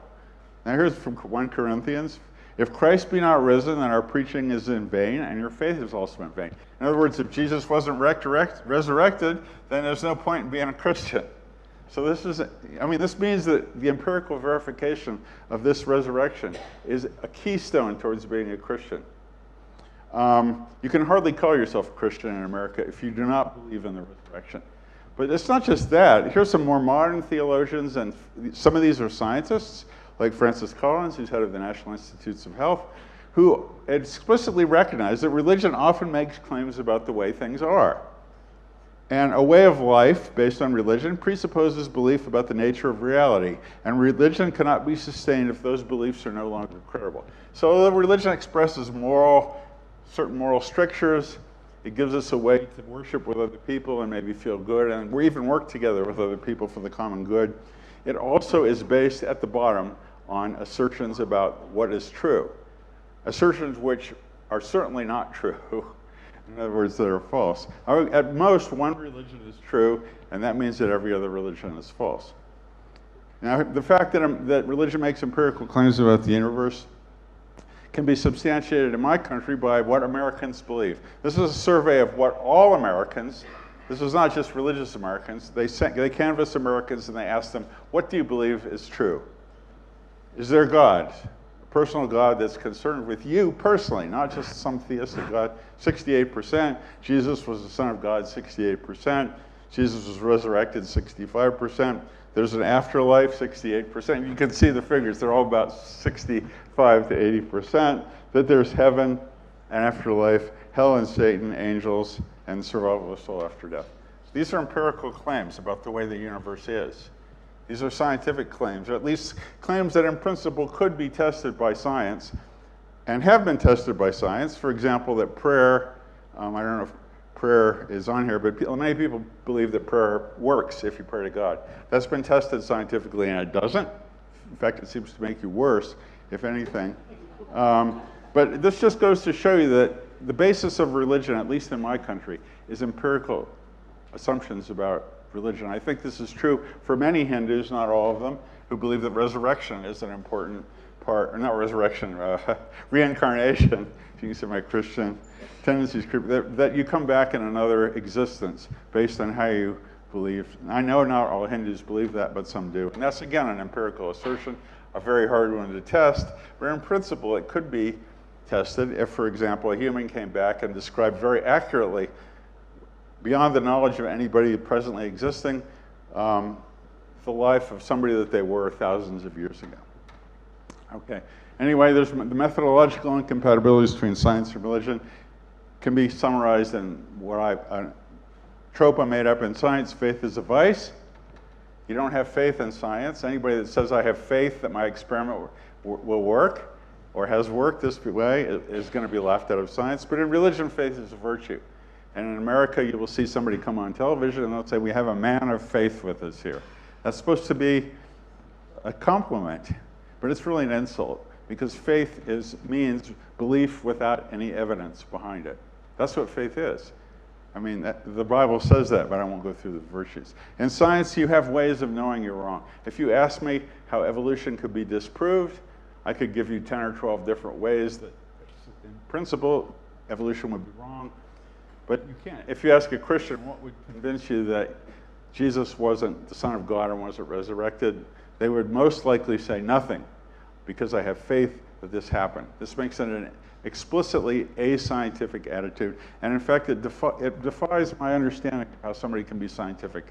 Now here's from 1 Corinthians. If Christ be not risen, then our preaching is in vain, and your faith is also in vain. In other words, if Jesus wasn't resurrected, then there's no point in being a Christian. So this means that the empirical verification of this resurrection is a keystone towards being a Christian. You can hardly call yourself a Christian in America if you do not believe in the resurrection. But it's not just that. Here's some more modern theologians, and some of these are scientists, like Francis Collins, who's head of the National Institutes of Health, who explicitly recognize that religion often makes claims about the way things are. And a way of life based on religion presupposes belief about the nature of reality. And religion cannot be sustained if those beliefs are no longer credible. So although religion expresses certain moral strictures, it gives us a way to worship with other people and maybe feel good, and we even work together with other people for the common good. It also is based at the bottom on assertions about what is true. Assertions which are certainly not true. In other words, that are false. At most, one religion is true, and that means that every other religion is false. Now, the fact that religion makes empirical claims about the universe can be substantiated in my country by what Americans believe. This is a survey of what all Americans, this is not just religious Americans, they canvass Americans and they ask them, what do you believe is true? Is there God? A personal God that's concerned with you personally, not just some theistic God? 68%. Jesus was the Son of God, 68%. Jesus was resurrected, 65%. There's an afterlife, 68%. You can see the figures. They're all about 65 to 80%. That there's heaven, an afterlife, hell and Satan, angels, and survival of the soul after death. These are empirical claims about the way the universe is. These are scientific claims, or at least claims that in principle could be tested by science and have been tested by science. For example, that prayer, I don't know if prayer is on here, but many people believe that prayer works if you pray to God. That's been tested scientifically, and it doesn't. In fact, it seems to make you worse, if anything. But this just goes to show you that the basis of religion, at least in my country, is empirical assumptions about religion. I think this is true for many Hindus, not all of them, who believe that resurrection is an important part, or not resurrection, reincarnation, if you can say my Christian tendencies, that you come back in another existence based on how you believe. I know not all Hindus believe that, but some do. And that's, again, an empirical assertion, a very hard one to test, but in principle it could be tested if, for example, a human came back and described very accurately, beyond the knowledge of anybody presently existing, the life of somebody that they were thousands of years ago. Okay. Anyway, there's the methodological incompatibilities between science and religion can be summarized in what a trope I made up in science: faith is a vice. You don't have faith in science. Anybody that says, I have faith that my experiment will work or has worked this way is going to be laughed out of science. But in religion, faith is a virtue. And in America, you will see somebody come on television and they'll say, we have a man of faith with us here. That's supposed to be a compliment, but it's really an insult, because faith means belief without any evidence behind it. That's what faith is. I mean, the Bible says that, but I won't go through the virtues. In science, you have ways of knowing you're wrong. If you ask me how evolution could be disproved, I could give you 10 or 12 different ways that, in principle, evolution would be wrong. But you can't. If you ask a Christian, what would convince you that Jesus wasn't the Son of God and wasn't resurrected, they would most likely say nothing, because I have faith that this happened. This makes it an explicitly ascientific attitude, and in fact, it defies my understanding of how somebody can be scientific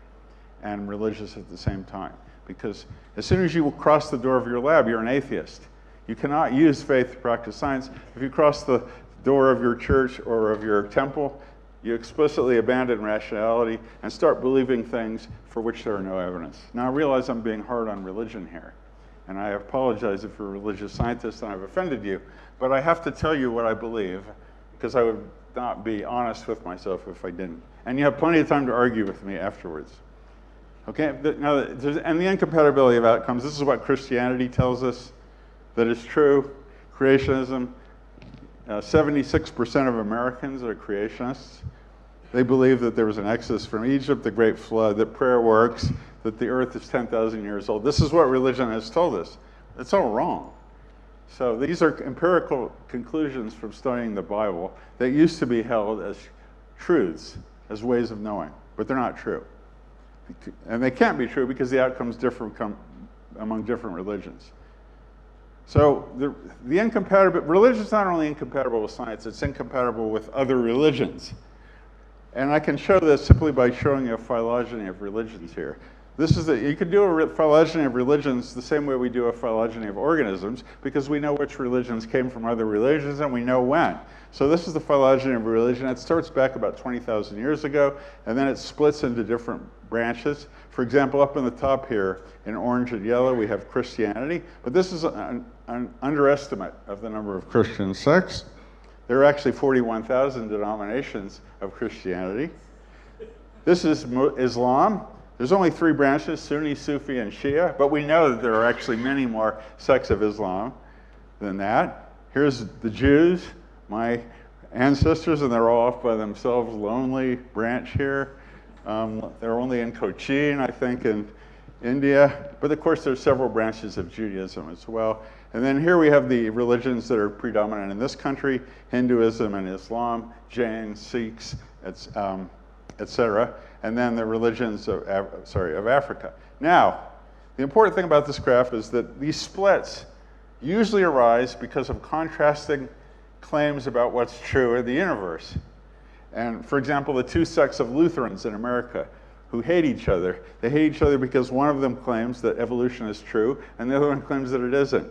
and religious at the same time. Because as soon as you cross the door of your lab, you're an atheist. You cannot use faith to practice science. If you cross the door of your church or of your temple, you explicitly abandon rationality and start believing things for which there are no evidence. Now, I realize I'm being hard on religion here, and I apologize if you're a religious scientist and I've offended you, but I have to tell you what I believe, because I would not be honest with myself if I didn't. And you have plenty of time to argue with me afterwards. Okay, now, and the incompatibility of outcomes, this is what Christianity tells us that is true. Creationism, 76% of Americans are creationists. They believe that there was an exodus from Egypt, the great flood, that prayer works, that the earth is 10,000 years old. This is what religion has told us. It's all wrong. So these are empirical conclusions from studying the Bible that used to be held as truths, as ways of knowing, but they're not true. And they can't be true because the outcomes differ among different religions. So the incompatibility, religion is not only incompatible with science, it's incompatible with other religions. And I can show this simply by showing you a phylogeny of religions here. You could do a phylogeny of religions the same way we do a phylogeny of organisms, because we know which religions came from other religions and we know when. So this is the phylogeny of religion. It starts back about 20,000 years ago, and then it splits into different branches. For example, up in the top here, in orange and yellow, we have Christianity, but this is an underestimate of the number of Christian sects. There are actually 41,000 denominations of Christianity. This is Islam. There's only 3 branches, Sunni, Sufi, and Shia, but we know that there are actually many more sects of Islam than that. Here's the Jews, my ancestors, and they're all off by themselves, lonely branch here. They're only in Cochin, I think, in India. But of course, there's several branches of Judaism as well. And then here we have the religions that are predominant in this country: Hinduism and Islam, Jain, Sikhs, etc. And then the religions of Africa. Now, the important thing about this graph is that these splits usually arise because of contrasting claims about what's true in the universe. And for example, the 2 sects of Lutherans in America who hate each other. They hate each other because one of them claims that evolution is true and the other one claims that it isn't.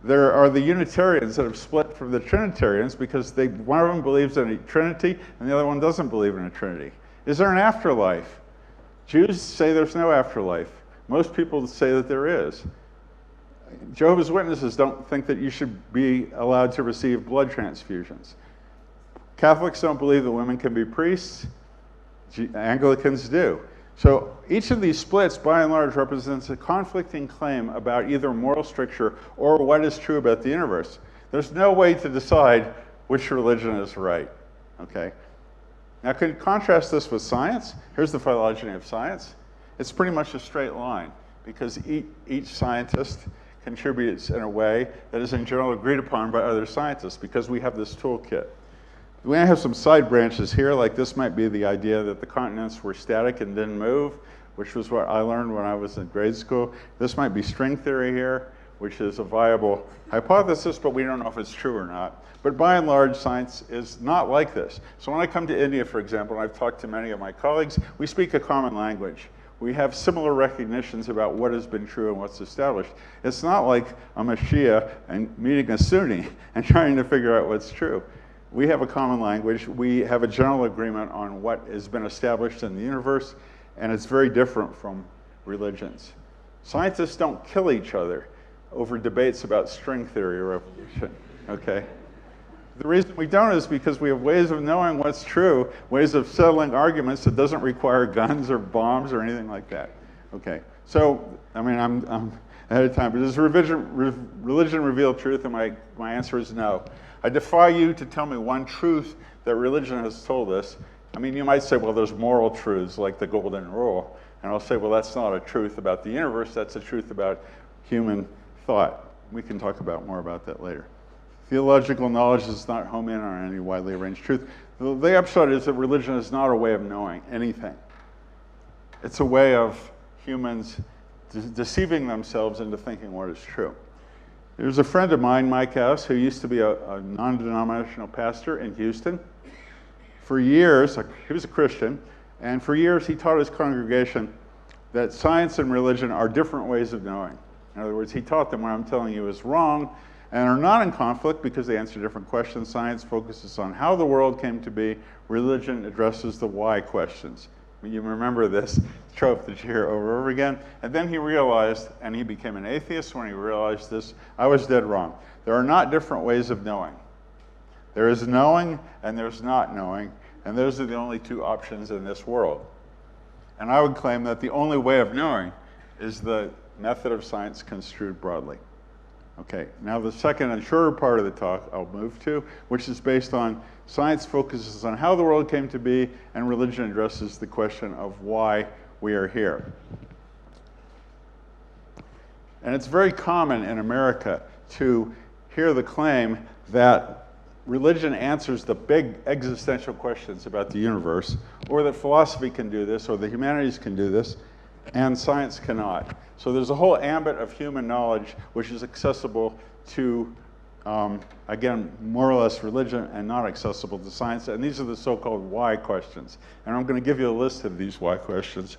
There are the Unitarians that have split from the Trinitarians because one of them believes in a Trinity and the other one doesn't believe in a Trinity. Is there an afterlife? Jews say there's no afterlife. Most people say that there is. Jehovah's Witnesses don't think that you should be allowed to receive blood transfusions. Catholics don't believe that women can be priests. Anglicans do. So each of these splits, by and large, represents a conflicting claim about either moral stricture or what is true about the universe. There's no way to decide which religion is right. Okay? Now, can you contrast this with science? Here's the phylogeny of science. It's pretty much a straight line, because each scientist contributes in a way that is in general agreed upon by other scientists, because we have this toolkit. We have some side branches here, like this might be the idea that the continents were static and didn't move, which was what I learned when I was in grade school. This might be string theory here, which is a viable hypothesis, but we don't know if it's true or not. But by and large, science is not like this. So when I come to India, for example, and I've talked to many of my colleagues, we speak a common language. We have similar recognitions about what has been true and what's established. It's not like I'm a Shia and meeting a Sunni and trying to figure out what's true. We have a common language. We have a general agreement on what has been established in the universe, and it's very different from religions. Scientists don't kill each other over debates about string theory or evolution, okay? The reason we don't is because we have ways of knowing what's true, ways of settling arguments that doesn't require guns or bombs or anything like that. Okay, so, I mean, I'm ahead of time, but does religion reveal truth? And my answer is no. I defy you to tell me one truth that religion has told us. I mean, you might say, well, there's moral truths like the golden rule. And I'll say, well, that's not a truth about the universe, that's a truth about human thought. We can talk more about that later. Theological knowledge does not home in on any widely arranged truth. The upshot is that religion is not a way of knowing anything. It's a way of humans deceiving themselves into thinking what is true. There's a friend of mine, Mike S., who used to be a non-denominational pastor in Houston. For years, he was a Christian, and for years he taught his congregation that science and religion are different ways of knowing. In other words, he taught them what I'm telling you is wrong, and are not in conflict because they answer different questions. Science focuses on how the world came to be. Religion addresses the why questions. You remember this trope that you hear over and over again. And then he realized, and he became an atheist when he realized this, I was dead wrong. There are not different ways of knowing. There is knowing and there's not knowing, and those are the only two options in this world. And I would claim that the only way of knowing is the method of science construed broadly. Okay, now the second and shorter part of the talk I'll move to, which is based on science focuses on how the world came to be, and religion addresses the question of why we are here. And it's very common in America to hear the claim that religion answers the big existential questions about the universe, or that philosophy can do this, or the humanities can do this, and science cannot. So there's a whole ambit of human knowledge which is accessible to, again, more or less religion and not accessible to science. And these are the so-called why questions. And I'm going to give you a list of these why questions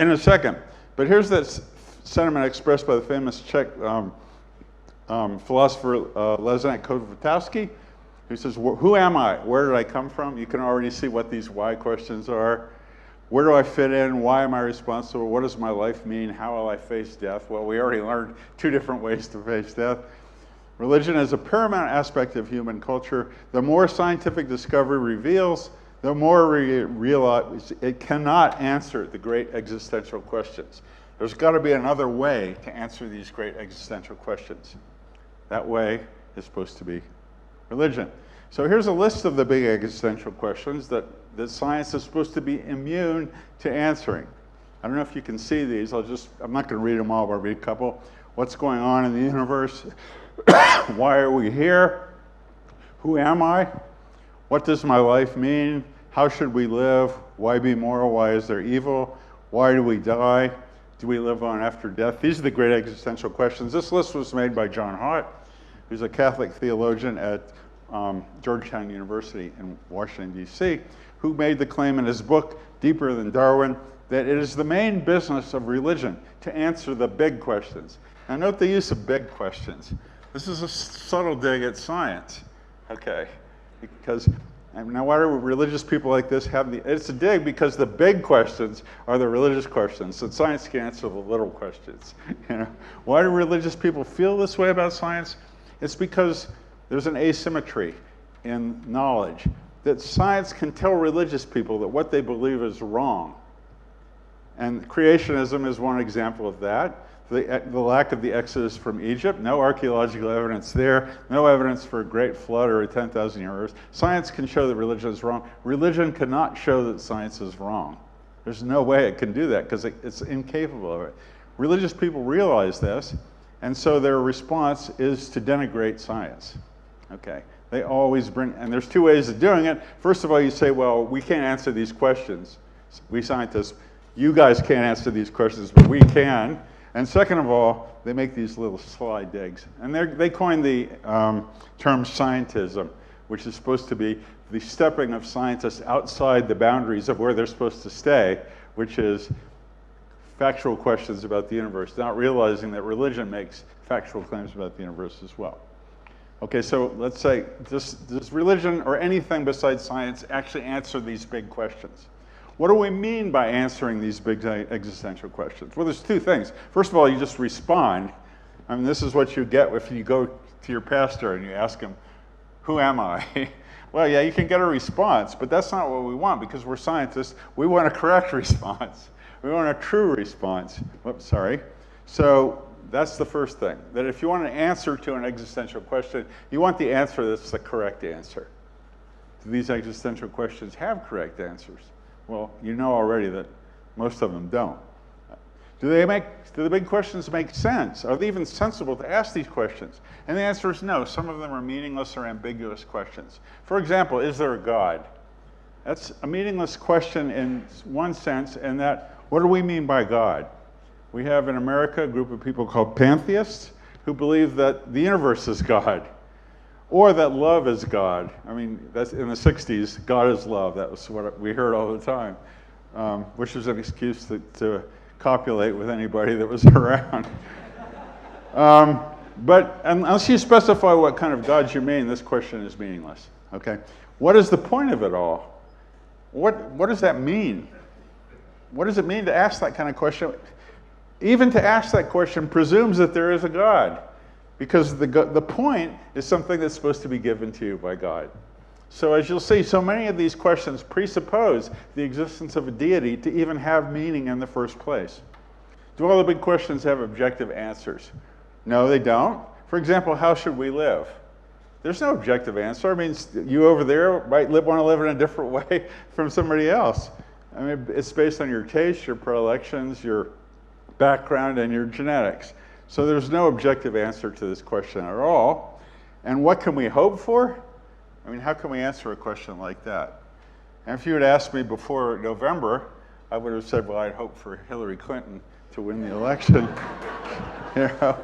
in a second. But here's that sentiment expressed by the famous Czech philosopher Leszek Kołakowski, who says, who am I? Where did I come from? You can already see what these why questions are. Where do I fit in? Why am I responsible? What does my life mean? How will I face death? Well, we already learned two different ways to face death. Religion is a paramount aspect of human culture. The more scientific discovery reveals, the more we realize it cannot answer the great existential questions. There's got to be another way to answer these great existential questions. That way is supposed to be religion. So here's a list of the big existential questions that science is supposed to be immune to answering. I don't know if you can see these. I'm not going to read them all, but I'll read a couple. What's going on in the universe? Why are we here? Who am I? What does my life mean? How should we live? Why be moral? Why is there evil? Why do we die? Do we live on after death? These are the great existential questions. This list was made by John Hott, who's a Catholic theologian at Georgetown University in Washington, D.C., who made the claim in his book, Deeper Than Darwin, that it is the main business of religion to answer the big questions. Now note the use of big questions. This is a subtle dig at science, okay? Because, now why do religious people like this have it's a dig because the big questions are the religious questions, so science can answer the little questions, you know? Why do religious people feel this way about science? It's because there's an asymmetry in knowledge, that science can tell religious people that what they believe is wrong. And creationism is one example of that. The lack of the Exodus from Egypt, no archaeological evidence there, no evidence for a great flood or a 10,000-year earth. Science can show that religion is wrong. Religion cannot show that science is wrong. There's no way it can do that because it's incapable of it. Religious people realize this, and so their response is to denigrate science. Okay, they always and there's two ways of doing it. First of all, you say, well, we can't answer these questions. We scientists, you guys can't answer these questions, but we can. And second of all, they make these little sly digs. And they coined the term scientism, which is supposed to be the stepping of scientists outside the boundaries of where they're supposed to stay, which is factual questions about the universe, not realizing that religion makes factual claims about the universe as well. Okay, so let's say, does religion or anything besides science actually answer these big questions? What do we mean by answering these big existential questions? Well, there's two things. First of all, you just respond. I mean, this is what you get if you go to your pastor and you ask him, who am I? Well, yeah, you can get a response, but that's not what we want because we're scientists. We want a correct response. We want a true response. Whoops, sorry. So that's the first thing, that if you want an answer to an existential question, you want the answer that's the correct answer. Do these existential questions have correct answers? Well, you know already that most of them don't. Do the big questions make sense? Are they even sensible to ask these questions? And the answer is no. Some of them are meaningless or ambiguous questions. For example, is there a God? That's a meaningless question in one sense, and that, what do we mean by God? We have in America a group of people called pantheists who believe that the universe is God, or that love is God. I mean, that's in the 60s, God is love. That was what we heard all the time, which was an excuse to copulate with anybody that was around. But unless you specify what kind of gods you mean, this question is meaningless, okay? What is the point of it all? What does that mean? What does it mean to ask that kind of question? Even to ask that question presumes that there is a God, because the point is something that's supposed to be given to you by God. So as you'll see, so many of these questions presuppose the existence of a deity to even have meaning in the first place. Do all the big questions have objective answers? No, they don't. For example, how should we live? There's no objective answer. I mean, you over there might want to live in a different way from somebody else. I mean, it's based on your taste, your predilections, your background, and your genetics. So there's no objective answer to this question at all. And what can we hope for? I mean, how can we answer a question like that? And if you had asked me before November, I would have said, well, I'd hope for Hillary Clinton to win the election. You know,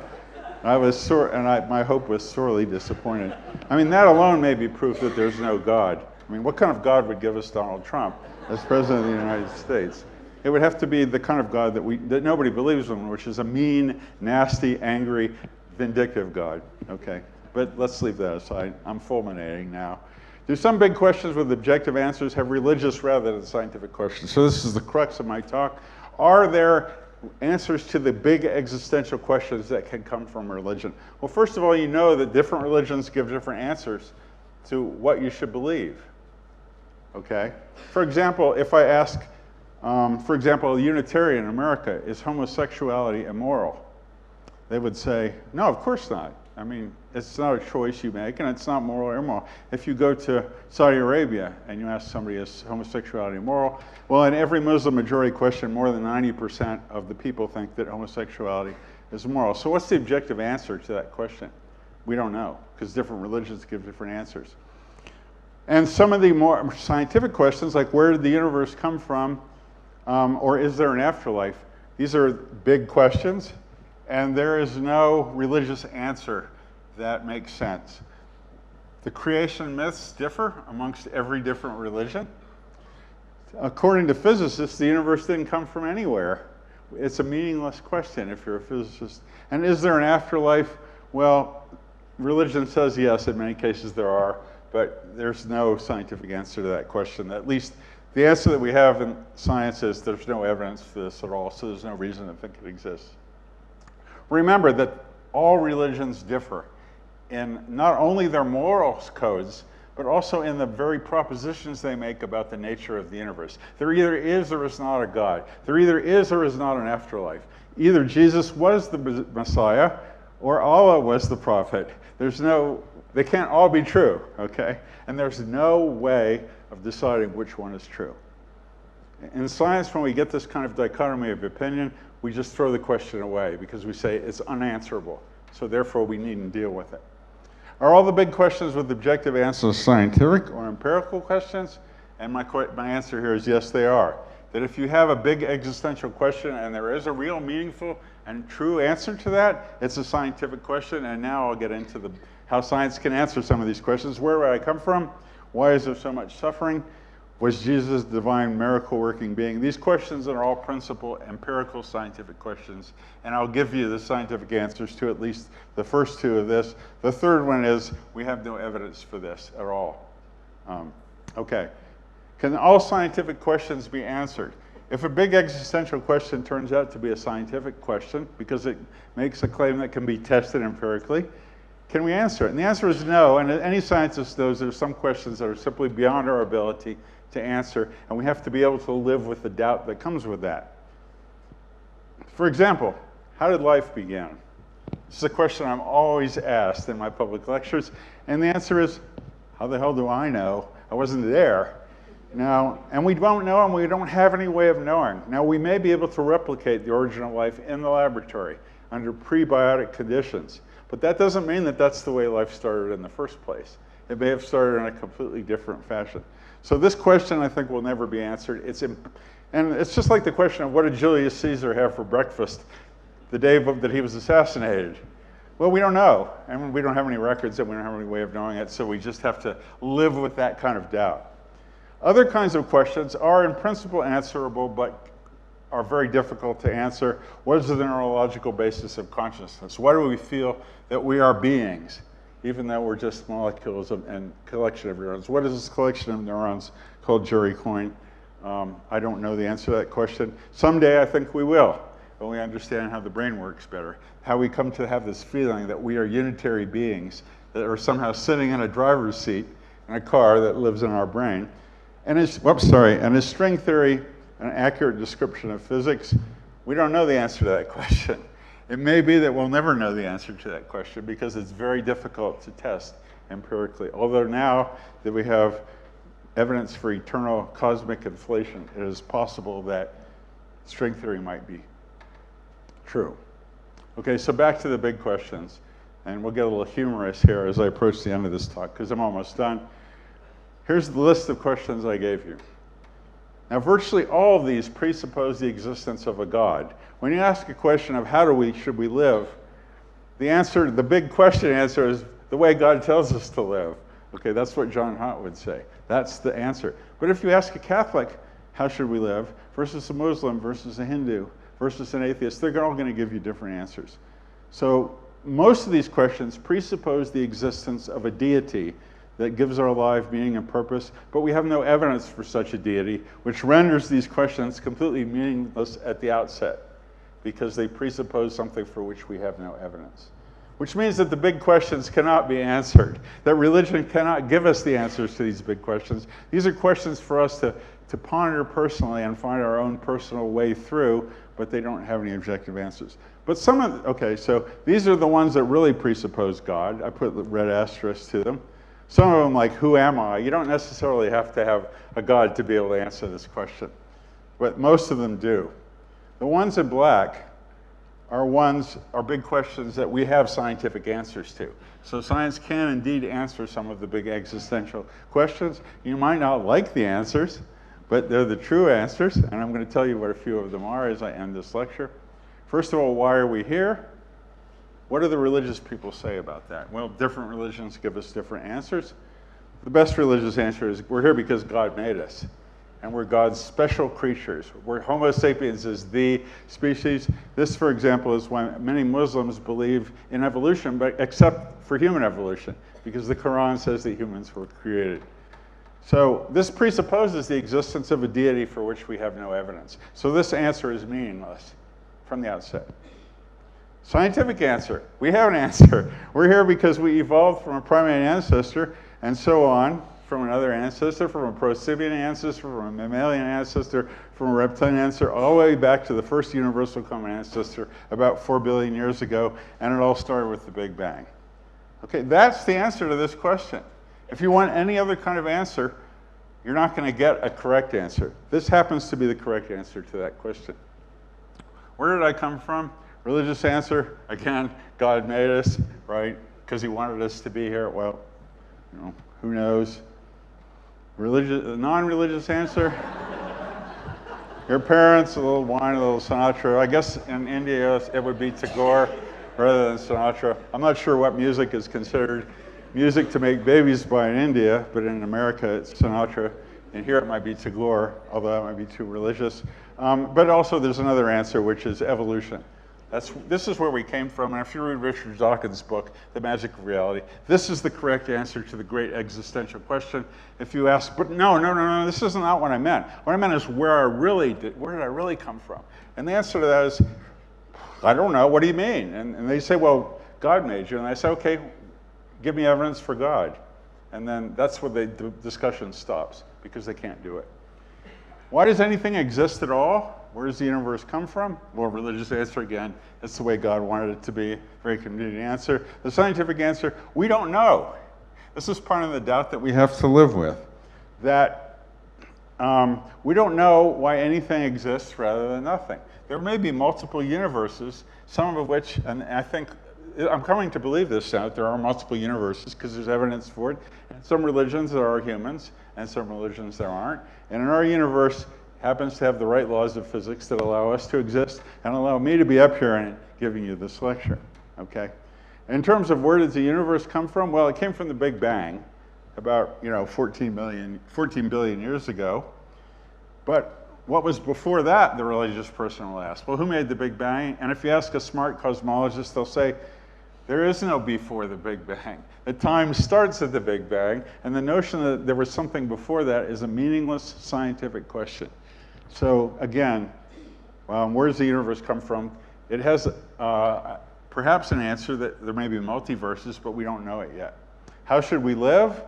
my hope was sorely disappointed. I mean, that alone may be proof that there's no God. I mean, what kind of God would give us Donald Trump as president of the United States? It would have to be the kind of God that nobody believes in, which is a mean, nasty, angry, vindictive God. Okay, but let's leave that aside. I'm fulminating now. Do some big questions with objective answers have religious rather than scientific questions? So this is the crux of my talk. Are there answers to the big existential questions that can come from religion? Well, first of all, you know that different religions give different answers to what you should believe. Okay? For example, if I ask, for example, a Unitarian in America, is homosexuality immoral? They would say, no, of course not. I mean, it's not a choice you make, and it's not moral or immoral. If you go to Saudi Arabia and you ask somebody, is homosexuality immoral? Well, in every Muslim majority question, more than 90% of the people think that homosexuality is immoral. So what's the objective answer to that question? We don't know, because different religions give different answers. And some of the more scientific questions, like where did the universe come from, or is there an afterlife? These are big questions, and there is no religious answer that makes sense. The creation myths differ amongst every different religion. According to physicists, the universe didn't come from anywhere. It's a meaningless question if you're a physicist. And is there an afterlife? Well, religion says yes, in many cases there are, but there's no scientific answer to that question. At least the answer that we have in science is there's no evidence for this at all, so there's no reason to think it exists. Remember that all religions differ in not only their moral codes, but also in the very propositions they make about the nature of the universe. There either is or is not a God. There either is or is not an afterlife. Either Jesus was the Messiah or Allah was the prophet. They can't all be true, okay? And there's no way of deciding which one is true. In science, when we get this kind of dichotomy of opinion, we just throw the question away because we say it's unanswerable. So therefore, we needn't deal with it. Are all the big questions with objective answers scientific or empirical questions? And my answer here is yes, they are. That if you have a big existential question and there is a real meaningful and true answer to that, it's a scientific question. And now I'll get into how science can answer some of these questions. Where would I come from? Why is there so much suffering? Was Jesus a divine miracle-working being? These questions are all principal empirical scientific questions, and I'll give you the scientific answers to at least the first two of this. The third one is we have no evidence for this at all. Okay. Can all scientific questions be answered? If a big existential question turns out to be a scientific question because it makes a claim that can be tested empirically, can we answer it? And the answer is no, and any scientist knows there's some questions that are simply beyond our ability to answer, and we have to be able to live with the doubt that comes with that. For example, how did life begin? This is a question I'm always asked in my public lectures, and the answer is, how the hell do I know? I wasn't there. Now, and we don't know, and we don't have any way of knowing. Now, we may be able to replicate the origin of life in the laboratory under prebiotic conditions, but that doesn't mean that that's the way life started in the first place. It may have started in a completely different fashion. So this question, I think, will never be answered. And it's just like the question of what did Julius Caesar have for breakfast the day that he was assassinated? Well, we don't know, and we don't have any records, and we don't have any way of knowing it, so we just have to live with that kind of doubt. Other kinds of questions are in principle answerable, but are very difficult to answer. What is the neurological basis of consciousness? Why do we feel that we are beings, even though we're just molecules and collection of neurons? What is this collection of neurons called jury Coyne? I don't know the answer to that question. Someday I think we will, when we understand how the brain works better, how we come to have this feeling that we are unitary beings that are somehow sitting in a driver's seat in a car that lives in our brain. And is string theory an accurate description of physics? We don't know the answer to that question. It may be that we'll never know the answer to that question because it's very difficult to test empirically. Although now that we have evidence for eternal cosmic inflation, it is possible that string theory might be true. Okay, so back to the big questions. And we'll get a little humorous here as I approach the end of this talk because I'm almost done. Here's the list of questions I gave you. Now, virtually all of these presuppose the existence of a God. When you ask a question of should we live, the big question answer is the way God tells us to live. Okay, that's what John Hott would say. That's the answer. But if you ask a Catholic, how should we live, versus a Muslim, versus a Hindu, versus an atheist, they're all going to give you different answers. So most of these questions presuppose the existence of a deity that gives our life meaning and purpose, but we have no evidence for such a deity, which renders these questions completely meaningless at the outset, because they presuppose something for which we have no evidence. Which means that the big questions cannot be answered, that religion cannot give us the answers to these big questions. These are questions for us to ponder personally and find our own personal way through, but they don't have any objective answers. But so these are the ones that really presuppose God. I put the red asterisk to them. Some of them, like, who am I? You don't necessarily have to have a God to be able to answer this question, but most of them do. The ones in black are big questions that we have scientific answers to. So science can indeed answer some of the big existential questions. You might not like the answers, but they're the true answers, and I'm going to tell you what a few of them are as I end this lecture. First of all, why are we here? What do the religious people say about that? Well, different religions give us different answers. The best religious answer is we're here because God made us, and we're God's special creatures. Homo sapiens is the species. This, for example, is why many Muslims believe in evolution, but except for human evolution, because the Quran says that humans were created. So this presupposes the existence of a deity for which we have no evidence. So this answer is meaningless from the outset. Scientific answer. We have an answer. We're here because we evolved from a primate ancestor and so on, from another ancestor, from a prosimian ancestor, from a mammalian ancestor, from a reptilian ancestor, all the way back to the first universal common ancestor about 4 billion years ago, and it all started with the Big Bang. Okay, that's the answer to this question. If you want any other kind of answer, you're not going to get a correct answer. This happens to be the correct answer to that question. Where did I come from? Religious answer, again, God made us, right? Because he wanted us to be here. Well, who knows? Non-religious answer? Your parents, a little wine, a little Sinatra. I guess in India it would be Tagore rather than Sinatra. I'm not sure what music is considered music to make babies by in India, but in America it's Sinatra. And here it might be Tagore, although that might be too religious. But also there's another answer, which is evolution. This is where we came from, and if you read Richard Dawkins' book, The Magic of Reality, this is the correct answer to the great existential question. If you ask, but no, this isn't not what I meant. What I meant is where did I really come from? And the answer to that is, I don't know, what do you mean? And they say, well, God made you. And I say, okay, give me evidence for God. And then that's where the discussion stops, because they can't do it. Why does anything exist at all? Where does the universe come from? Well, religious answer again. It's the way God wanted it to be. Very convenient answer. The scientific answer, we don't know. This is part of the doubt that we have to live with. That we don't know why anything exists rather than nothing. There may be multiple universes, some of which, and I think, I'm coming to believe this now, that there are multiple universes because there's evidence for it. And some religions there are humans, and some religions there aren't. And in our universe, happens to have the right laws of physics that allow us to exist and allow me to be up here and giving you this lecture, okay? In terms of where does the universe come from? Well, it came from the Big Bang about, 14 billion years ago. But what was before that, the religious person will ask? Well, who made the Big Bang? And if you ask a smart cosmologist, they'll say, there is no before the Big Bang. The time starts at the Big Bang, and the notion that there was something before that is a meaningless scientific question. So again, where does the universe come from? It has perhaps an answer that there may be multiverses, but we don't know it yet. How should we live?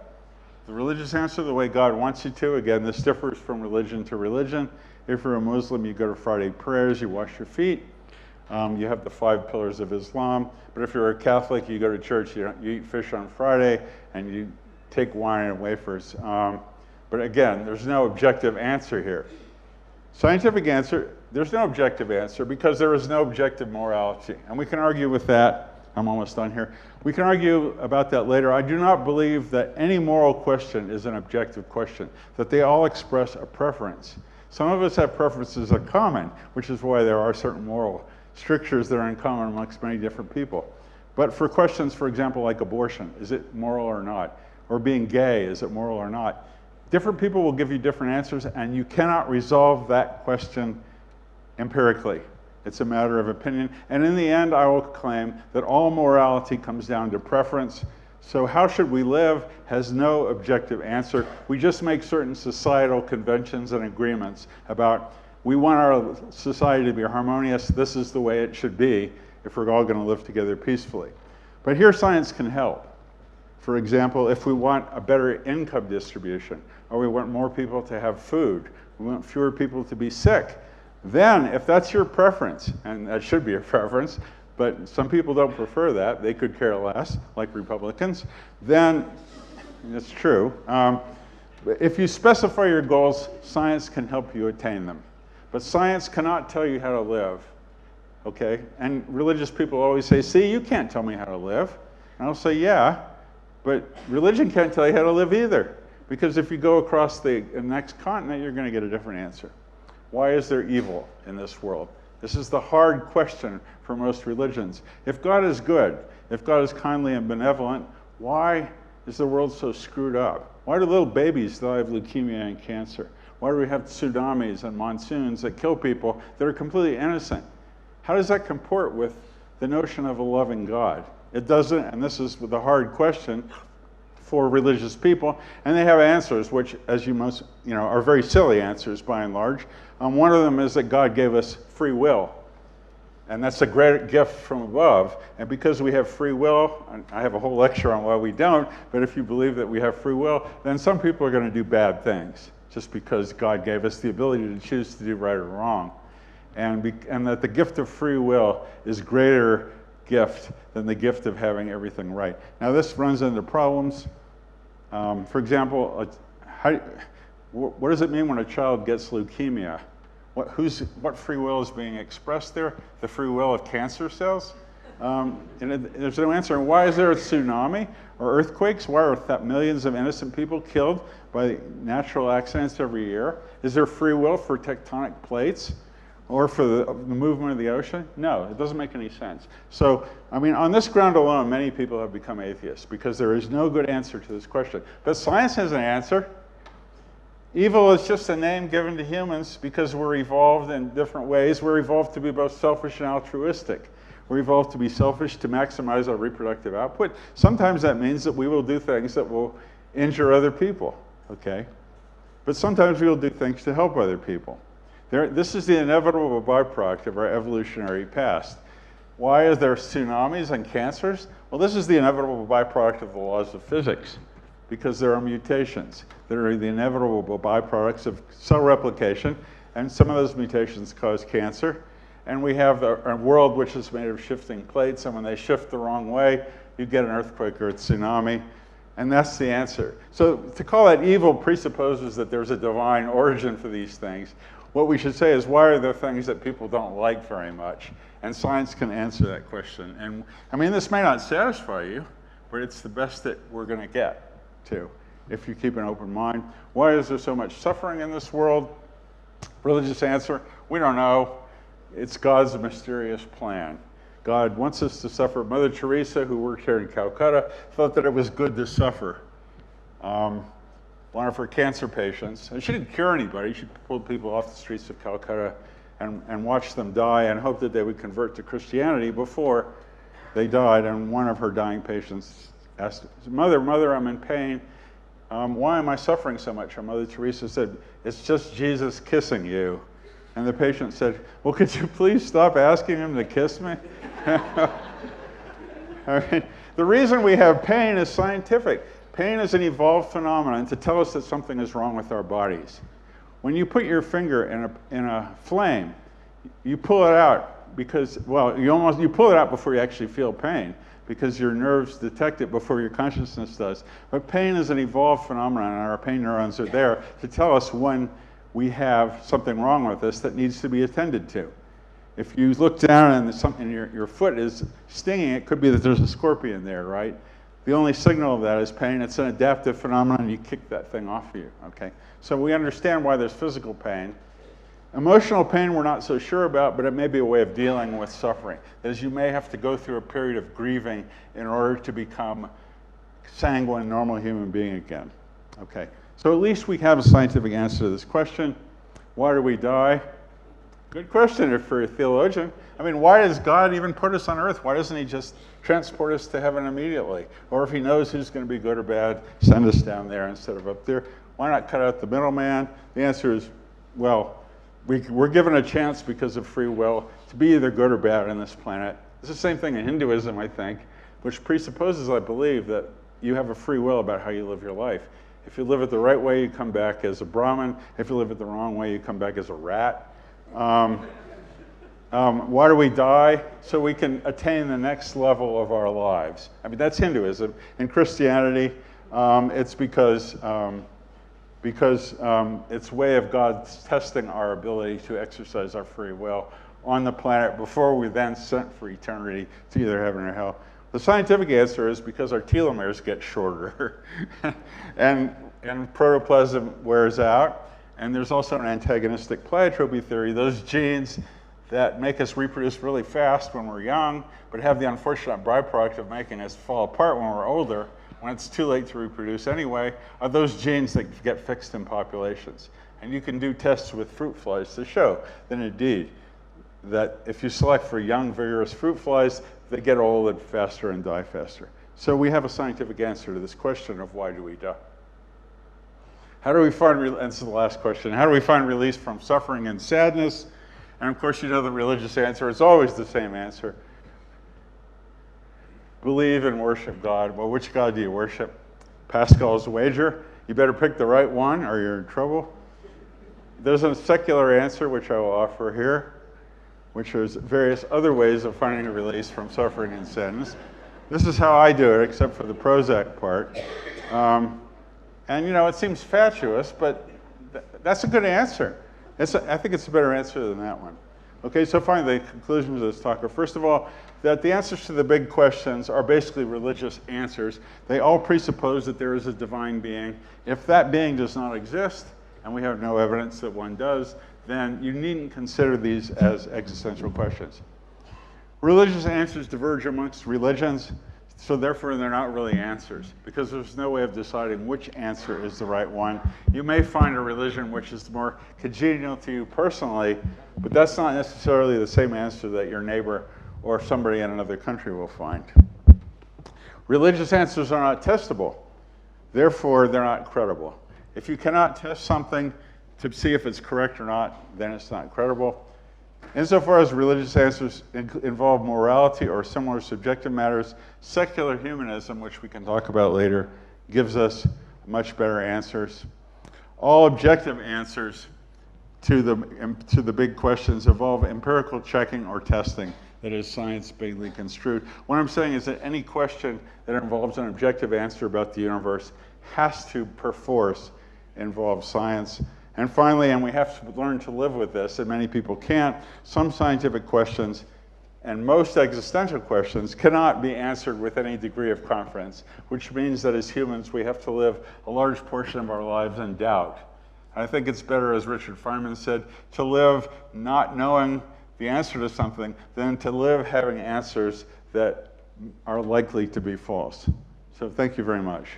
The religious answer, the way God wants you to. Again, this differs from religion to religion. If you're a Muslim, you go to Friday prayers, you wash your feet. You have the 5 pillars of Islam. But if you're a Catholic, you go to church, you eat fish on Friday, and you take wine and wafers. But again, there's no objective answer here. Scientific answer, there's no objective answer because there is no objective morality. And we can argue with that. I'm almost done here. We can argue about that later. I do not believe that any moral question is an objective question, that they all express a preference. Some of us have preferences in common, which is why there are certain moral strictures that are in common amongst many different people. But for questions, for example, like abortion, is it moral or not? Or being gay, is it moral or not? Different people will give you different answers, and you cannot resolve that question empirically. It's a matter of opinion. And in the end, I will claim that all morality comes down to preference. So how should we live has no objective answer. We just make certain societal conventions and agreements about we want our society to be harmonious. This is the way it should be if we're all going to live together peacefully. But here science can help. For example, if we want a better income distribution, or we want more people to have food, we want fewer people to be sick, then if that's your preference, and that should be your preference, but some people don't prefer that, they could care less, like Republicans, then it's true. If you specify your goals, science can help you attain them. But science cannot tell you how to live, okay? And religious people always say, see, you can't tell me how to live. And I'll say, yeah, but religion can't tell you how to live either. Because if you go across the next continent, you're going to get a different answer. Why is there evil in this world? This is the hard question for most religions. If God is good, if God is kindly and benevolent, why is the world so screwed up? Why do little babies die of leukemia and cancer? Why do we have tsunamis and monsoons that kill people that are completely innocent? How does that comport with the notion of a loving God? It doesn't, and this is the hard question for religious people, and they have answers which, as you most, are very silly answers by and large. One of them is that God gave us free will, and that's a great gift from above. And because we have free will, and I have a whole lecture on why we don't, but if you believe that we have free will, then some people are going to do bad things just because God gave us the ability to choose to do right or wrong, and that the gift of free will is greater gift than the gift of having everything right. Now this runs into problems. For example, what does it mean when a child gets leukemia? What free will is being expressed there? The free will of cancer cells? And there's no answer. And why is there a tsunami or earthquakes? Why are millions of innocent people killed by natural accidents every year? Is there free will for tectonic plates? Or for the movement of the ocean? No, it doesn't make any sense. So, on this ground alone, many people have become atheists because there is no good answer to this question. But science has an answer. Evil is just a name given to humans because we're evolved in different ways. We're evolved to be both selfish and altruistic. We're evolved to be selfish to maximize our reproductive output. Sometimes that means that we will do things that will injure other people, okay? But sometimes we will do things to help other people. This is the inevitable byproduct of our evolutionary past. Why are there tsunamis and cancers? Well, this is the inevitable byproduct of the laws of physics, because there are mutations that are the inevitable byproducts of cell replication, and some of those mutations cause cancer. And we have a world which is made of shifting plates, and when they shift the wrong way, you get an earthquake or a tsunami, and that's the answer. So to call that evil presupposes that there's a divine origin for these things. What we should say is, why are there things that people don't like very much? And science can answer that question. And I mean, this may not satisfy you, but it's the best that we're going to get to, if you keep an open mind. Why is there so much suffering in this world? Religious answer, we don't know. It's God's mysterious plan. God wants us to suffer. Mother Teresa, who worked here in Calcutta, thought that it was good to suffer. One of her cancer patients, and she didn't cure anybody, she pulled people off the streets of Calcutta and watched them die and hoped that they would convert to Christianity before they died. And one of her dying patients asked, Mother, I'm in pain. Why am I suffering so much? And Mother Teresa said, it's just Jesus kissing you. And the patient said, well, could you please stop asking him to kiss me? I mean, the reason we have pain is scientific. Pain is an evolved phenomenon to tell us that something is wrong with our bodies. When you put your finger in a flame, you pull it out because, well, you pull it out before you actually feel pain, because your nerves detect it before your consciousness does. But pain is an evolved phenomenon, and our pain neurons are there to tell us when we have something wrong with us that needs to be attended to. If you look down and your foot is stinging, it could be that there's a scorpion there, right? The only signal of that is pain. It's an adaptive phenomenon. You kick that thing off of you, okay? So we understand why there's physical pain. Emotional pain we're not so sure about, but it may be a way of dealing with suffering. As you may have to go through a period of grieving in order to become sanguine, normal human being again, okay? So at least we have a scientific answer to this question. Why do we die? Good question for a theologian. I mean, why does God even put us on earth? Why doesn't he just transport us to heaven immediately? Or if he knows who's going to be good or bad, send us down there instead of up there. Why not cut out the middleman? The answer is, well, we're given a chance because of free will to be either good or bad on this planet. It's the same thing in Hinduism, I think, which presupposes, I believe, that you have a free will about how you live your life. If you live it the right way, you come back as a Brahmin. If you live it the wrong way, you come back as a rat. Why do we die? So we can attain the next level of our lives. I mean, that's Hinduism. In Christianity, it's because it's a way of God testing our ability to exercise our free will on the planet before we then sent for eternity to either heaven or hell. The scientific answer is because our telomeres get shorter and protoplasm wears out. And there's also an antagonistic pleiotropy theory. Those genes that make us reproduce really fast when we're young, but have the unfortunate byproduct of making us fall apart when we're older, when it's too late to reproduce anyway, are those genes that get fixed in populations. And you can do tests with fruit flies to show that indeed, that if you select for young, vigorous fruit flies, they get old faster and die faster. So we have a scientific answer to this question of why do we die? How do we find, and this is the last question, how do we find release from suffering and sadness? And of course, you know the religious answer is always the same answer. Believe and worship God. Well, which God do you worship? Pascal's wager. You better pick the right one or you're in trouble. There's a secular answer which I will offer here, which is various other ways of finding a release from suffering and sadness. This is how I do it, except for the Prozac part. And you know, it seems fatuous, but that's a good answer. I think it's a better answer than that one. Okay, so finally, the conclusions of this talk are, first of all, that the answers to the big questions are basically religious answers. They all presuppose that there is a divine being. If that being does not exist, and we have no evidence that one does, then you needn't consider these as existential questions. Religious answers diverge amongst religions. So therefore, they're not really answers, because there's no way of deciding which answer is the right one. You may find a religion which is more congenial to you personally, but that's not necessarily the same answer that your neighbor or somebody in another country will find. Religious answers are not testable. Therefore, they're not credible. If you cannot test something to see if it's correct or not, then it's not credible. Insofar as religious answers involve morality or similar subjective matters, secular humanism, which we can talk about later, gives us much better answers. All objective answers to the big questions involve empirical checking or testing, that is, science bigly construed. What I'm saying is that any question that involves an objective answer about the universe has to, perforce, involve science. And finally, and we have to learn to live with this, and many people can't, some scientific questions and most existential questions cannot be answered with any degree of confidence, which means that as humans, we have to live a large portion of our lives in doubt. I think it's better, as Richard Feynman said, to live not knowing the answer to something than to live having answers that are likely to be false. So thank you very much.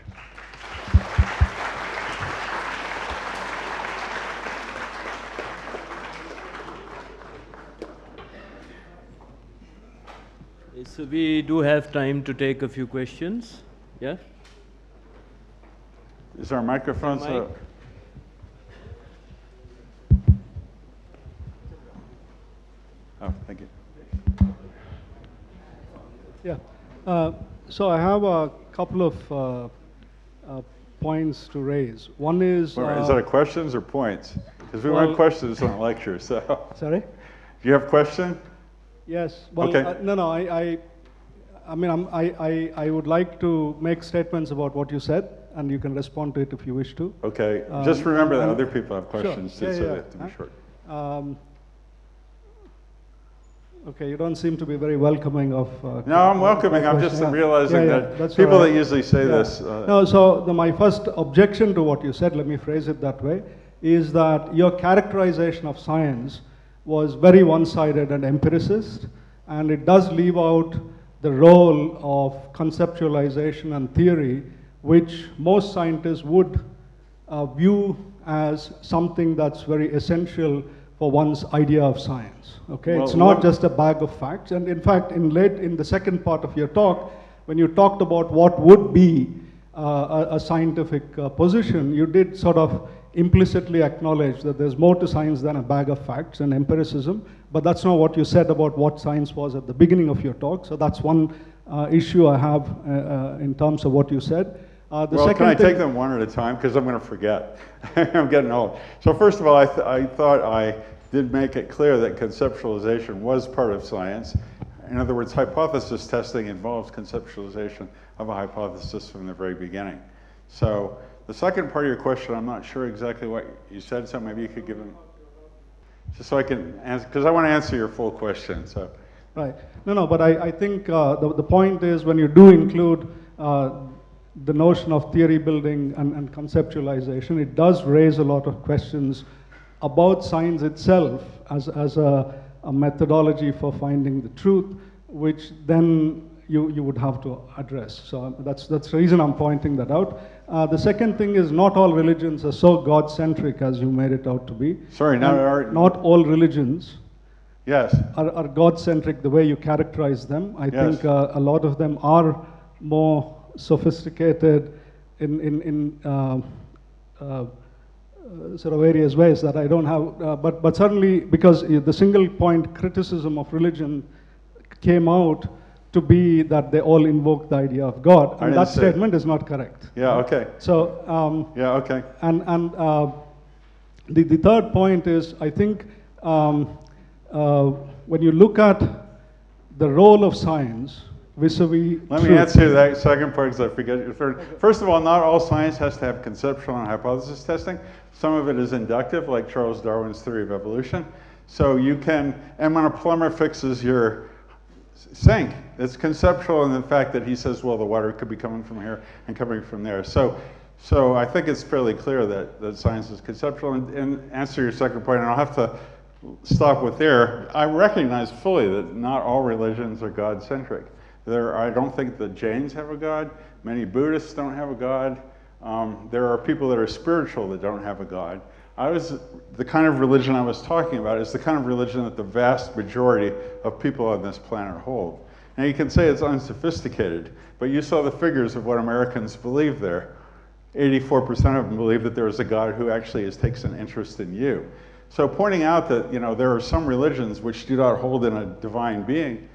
So we do have time to take a few questions. Yeah? Is our microphone Mic. Oh, thank you. Yeah. So I have a couple of points to raise. One is... Is that a questions or points? Because we want questions on the lecture, so... Sorry? Do you have a question? Yes. Well, Okay. No. I mean, I would like to make statements about what you said, and you can respond to it if you wish to. Okay. Just remember that other people have questions too, Sure. so Yeah, they have to be short. Okay, you don't seem to be very welcoming of... No, I'm welcoming. I'm just realizing that that's people all right. that usually say Yeah. this... No, so my first objection to what you said, let me phrase it that way, is that your characterization of science was very one-sided and empiricist, and it does leave out the role of conceptualization and theory, which most scientists would view as something that's very essential for one's idea of science. Okay, Well, it's not just a bag of facts. And in fact, in the second part of your talk, when you talked about what would be a scientific position, you did sort of implicitly acknowledge that there's more to science than a bag of facts and empiricism, but that's not what you said about what science was at the beginning of your talk. So that's one issue I have in terms of what you said. Well, can I take them one at a time? Because I'm going to forget. I'm getting old. So first of all, I thought I did make it clear that conceptualization was part of science. In other words, hypothesis testing involves conceptualization of a hypothesis from the very beginning. So the second part of your question, I'm not sure exactly what you said, so maybe you could give them, just so I can answer, because I want to answer your full question. So. Right. No, but I think the point is when you do include the notion of theory building and conceptualization, it does raise a lot of questions about science itself as a methodology for finding the truth, which then you would have to address. So that's the reason I'm pointing that out. The second thing is not all religions are so God-centric as you made it out to be. Sorry, not all religions yes. are God-centric the way you characterize them. I think a lot of them are more sophisticated in sort of various ways that I don't have, but certainly because the single point criticism of religion came out to be that they all invoke the idea of God, and that statement is not correct. Yeah, okay. So, yeah, okay. And the third point is, I think when you look at the role of science vis-a-vis Let me answer that second part because I forget your third. First of all, not all science has to have conceptual and hypothesis testing. Some of it is inductive, like Charles Darwin's theory of evolution. So you can, and when a plumber fixes your sink, it's conceptual in the fact that he says, well, the water could be coming from here and coming from there. So I think it's fairly clear that science is conceptual. And answer your second point, and I'll have to stop with there. I recognize fully that not all religions are God-centric. I don't think the Jains have a God. Many Buddhists don't have a God. There are people that are spiritual that don't have a God. The kind of religion I was talking about is the kind of religion that the vast majority of people on this planet hold. Now you can say it's unsophisticated, but you saw the figures of what Americans believe there. 84% of them believe that there is a God who actually takes an interest in you. So pointing out that there are some religions which do not hold in a divine being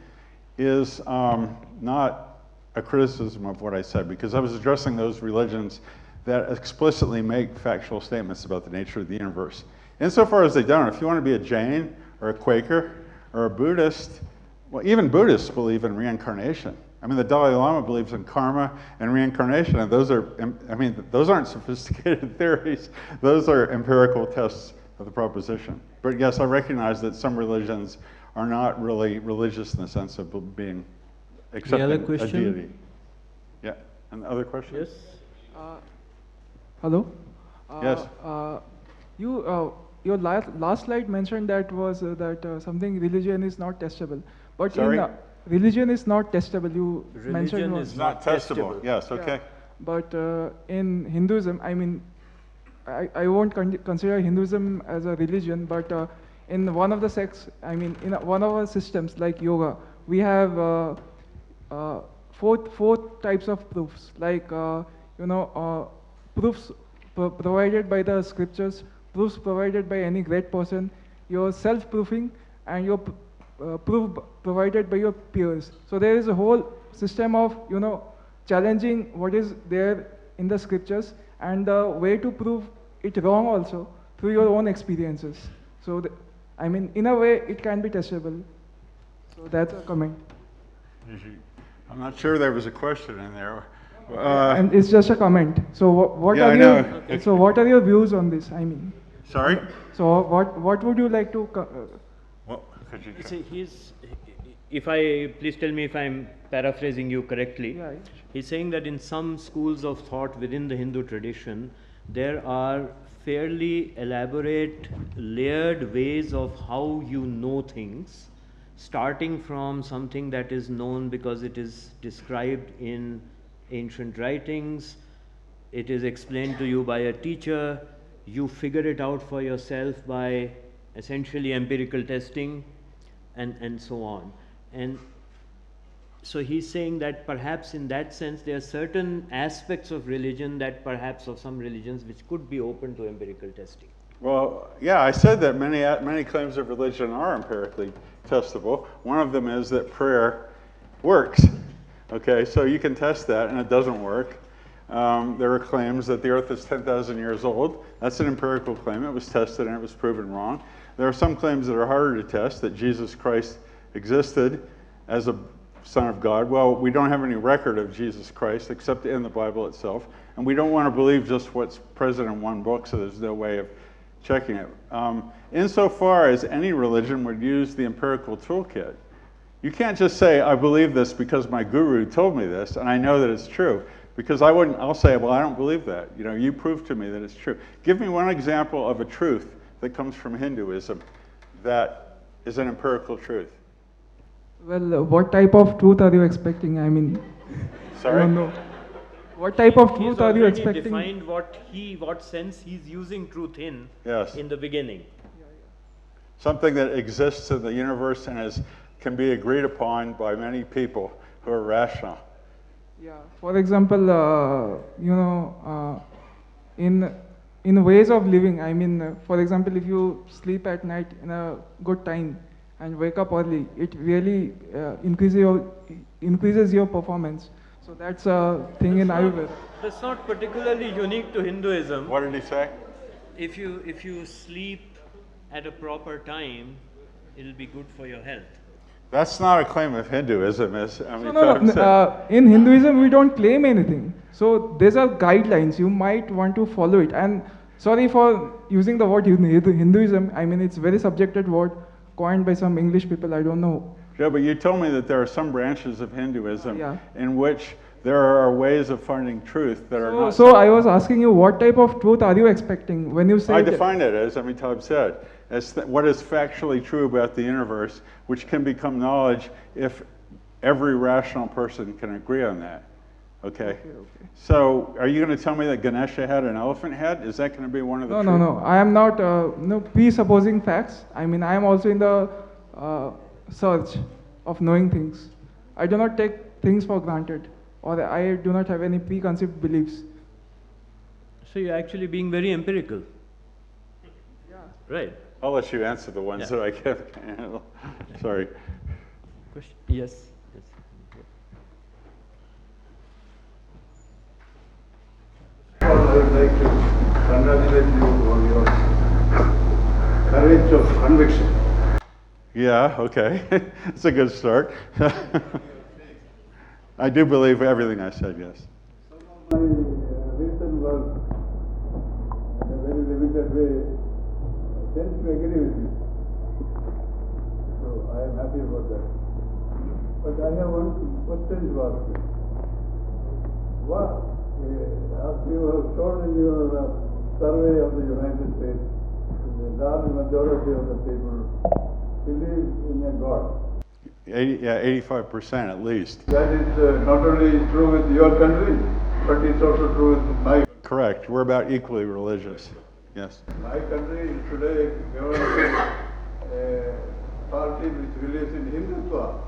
is not a criticism of what I said, because I was addressing those religions that explicitly make factual statements about the nature of the universe. Insofar as they don't, if you want to be a Jain or a Quaker or a Buddhist, well, even Buddhists believe in reincarnation. I mean, the Dalai Lama believes in karma and reincarnation, and those aren't sophisticated theories. Those are empirical tests of the proposition. But yes, I recognize that some religions are not really religious in the sense of being accepting a deity. Yeah, and other questions? Yes. Hello? Yes. Your last slide mentioned that was that something religion is not testable. But Sorry? Religion is not testable. You Religion mentioned is Not testable. Yes, okay. Yeah. But in Hinduism, I mean, I won't consider Hinduism as a religion, but in one of the sects, I mean, in one of our systems like yoga, we have four types of proofs, like proofs provided by the scriptures, proofs provided by any great person, your self-proofing, and your proof provided by your peers. So there is a whole system of challenging what is there in the scriptures and the way to prove it wrong also through your own experiences. So I mean, in a way, it can be testable. So that's a comment. I'm not sure there was a question in there. And it's just a comment. So what Yeah, are I your know. so what are your views on this? I mean, Sorry? so what would you like to? Well, could you? See, please tell me if I'm paraphrasing you correctly. Yeah. He's saying that in some schools of thought within the Hindu tradition, there are fairly elaborate, layered ways of how you know things, starting from something that is known because it is described in ancient writings, it is explained to you by a teacher, you figure it out for yourself by essentially empirical testing, and so on. And so he's saying that perhaps in that sense there are certain aspects of religion that perhaps of some religions which could be open to empirical testing. Well, yeah, I said that many claims of religion are empirically testable. One of them is that prayer works. Okay, so you can test that and it doesn't work. There are claims that the earth is 10,000 years old. That's an empirical claim. It was tested and it was proven wrong. There are some claims that are harder to test, that Jesus Christ existed as a Son of God. Well, we don't have any record of Jesus Christ except in the Bible itself. And we don't want to believe just what's present in one book, so there's no way of checking it. Insofar as any religion would use the empirical toolkit, you can't just say, I believe this because my guru told me this, and I know that it's true. Because I'll say, well, I don't believe that. You prove to me that it's true. Give me one example of a truth that comes from Hinduism that is an empirical truth. Well, what type of truth are you expecting? I mean, Sorry? I don't know. What type of truth are you He's already expecting? defined what sense he's using truth in Yes. in the beginning. Something that exists in the universe and can be agreed upon by many people who are rational. Yeah. For example, in ways of living. I mean, for example, if you sleep at night in a good time and wake up early, it really increases your performance. So that's a thing in Ayurveda. That's not particularly unique to Hinduism. What did he say? If you sleep at a proper time, it'll be good for your health. That's not a claim of Hinduism, as No. In Hinduism, we don't claim anything. So these are guidelines. You might want to follow it. And sorry for using the word Hinduism. I mean, it's a very subjected word coined by some English people. I don't know. Yeah, but you told me that there are some branches of Hinduism Yeah. in which there are ways of finding truth that are not. So I was asking you, what type of truth are you expecting when you say? I define it, as Amitabh said, as what is factually true about the universe, which can become knowledge if every rational person can agree on that. Okay? Okay, okay. So are you going to tell me that Ganesha had an elephant head? Is that going to be one of the No. I am not presupposing facts. I mean, I am also in the search of knowing things. I do not take things for granted, or I do not have any preconceived beliefs. So you're actually being very empirical. Yeah. Right. I'll let you answer the ones Yeah. that I can't handle. Sorry. Question? Yes. Yes. I would like to congratulate you on your courage of conviction. Yeah, okay. It's a good start. I do believe everything I said, yes. Some of my recent work, in a very limited way, tends to agree with you. So I am happy about that. But I have one question to ask you. What, as you have shown in your survey of the United States, the large majority of the people believe in a God. 85% at least. That is not only true with your country, but it's also true with my country. Correct. We're about equally religious. Yes. My country is today governed by a party which believes in Hindutva.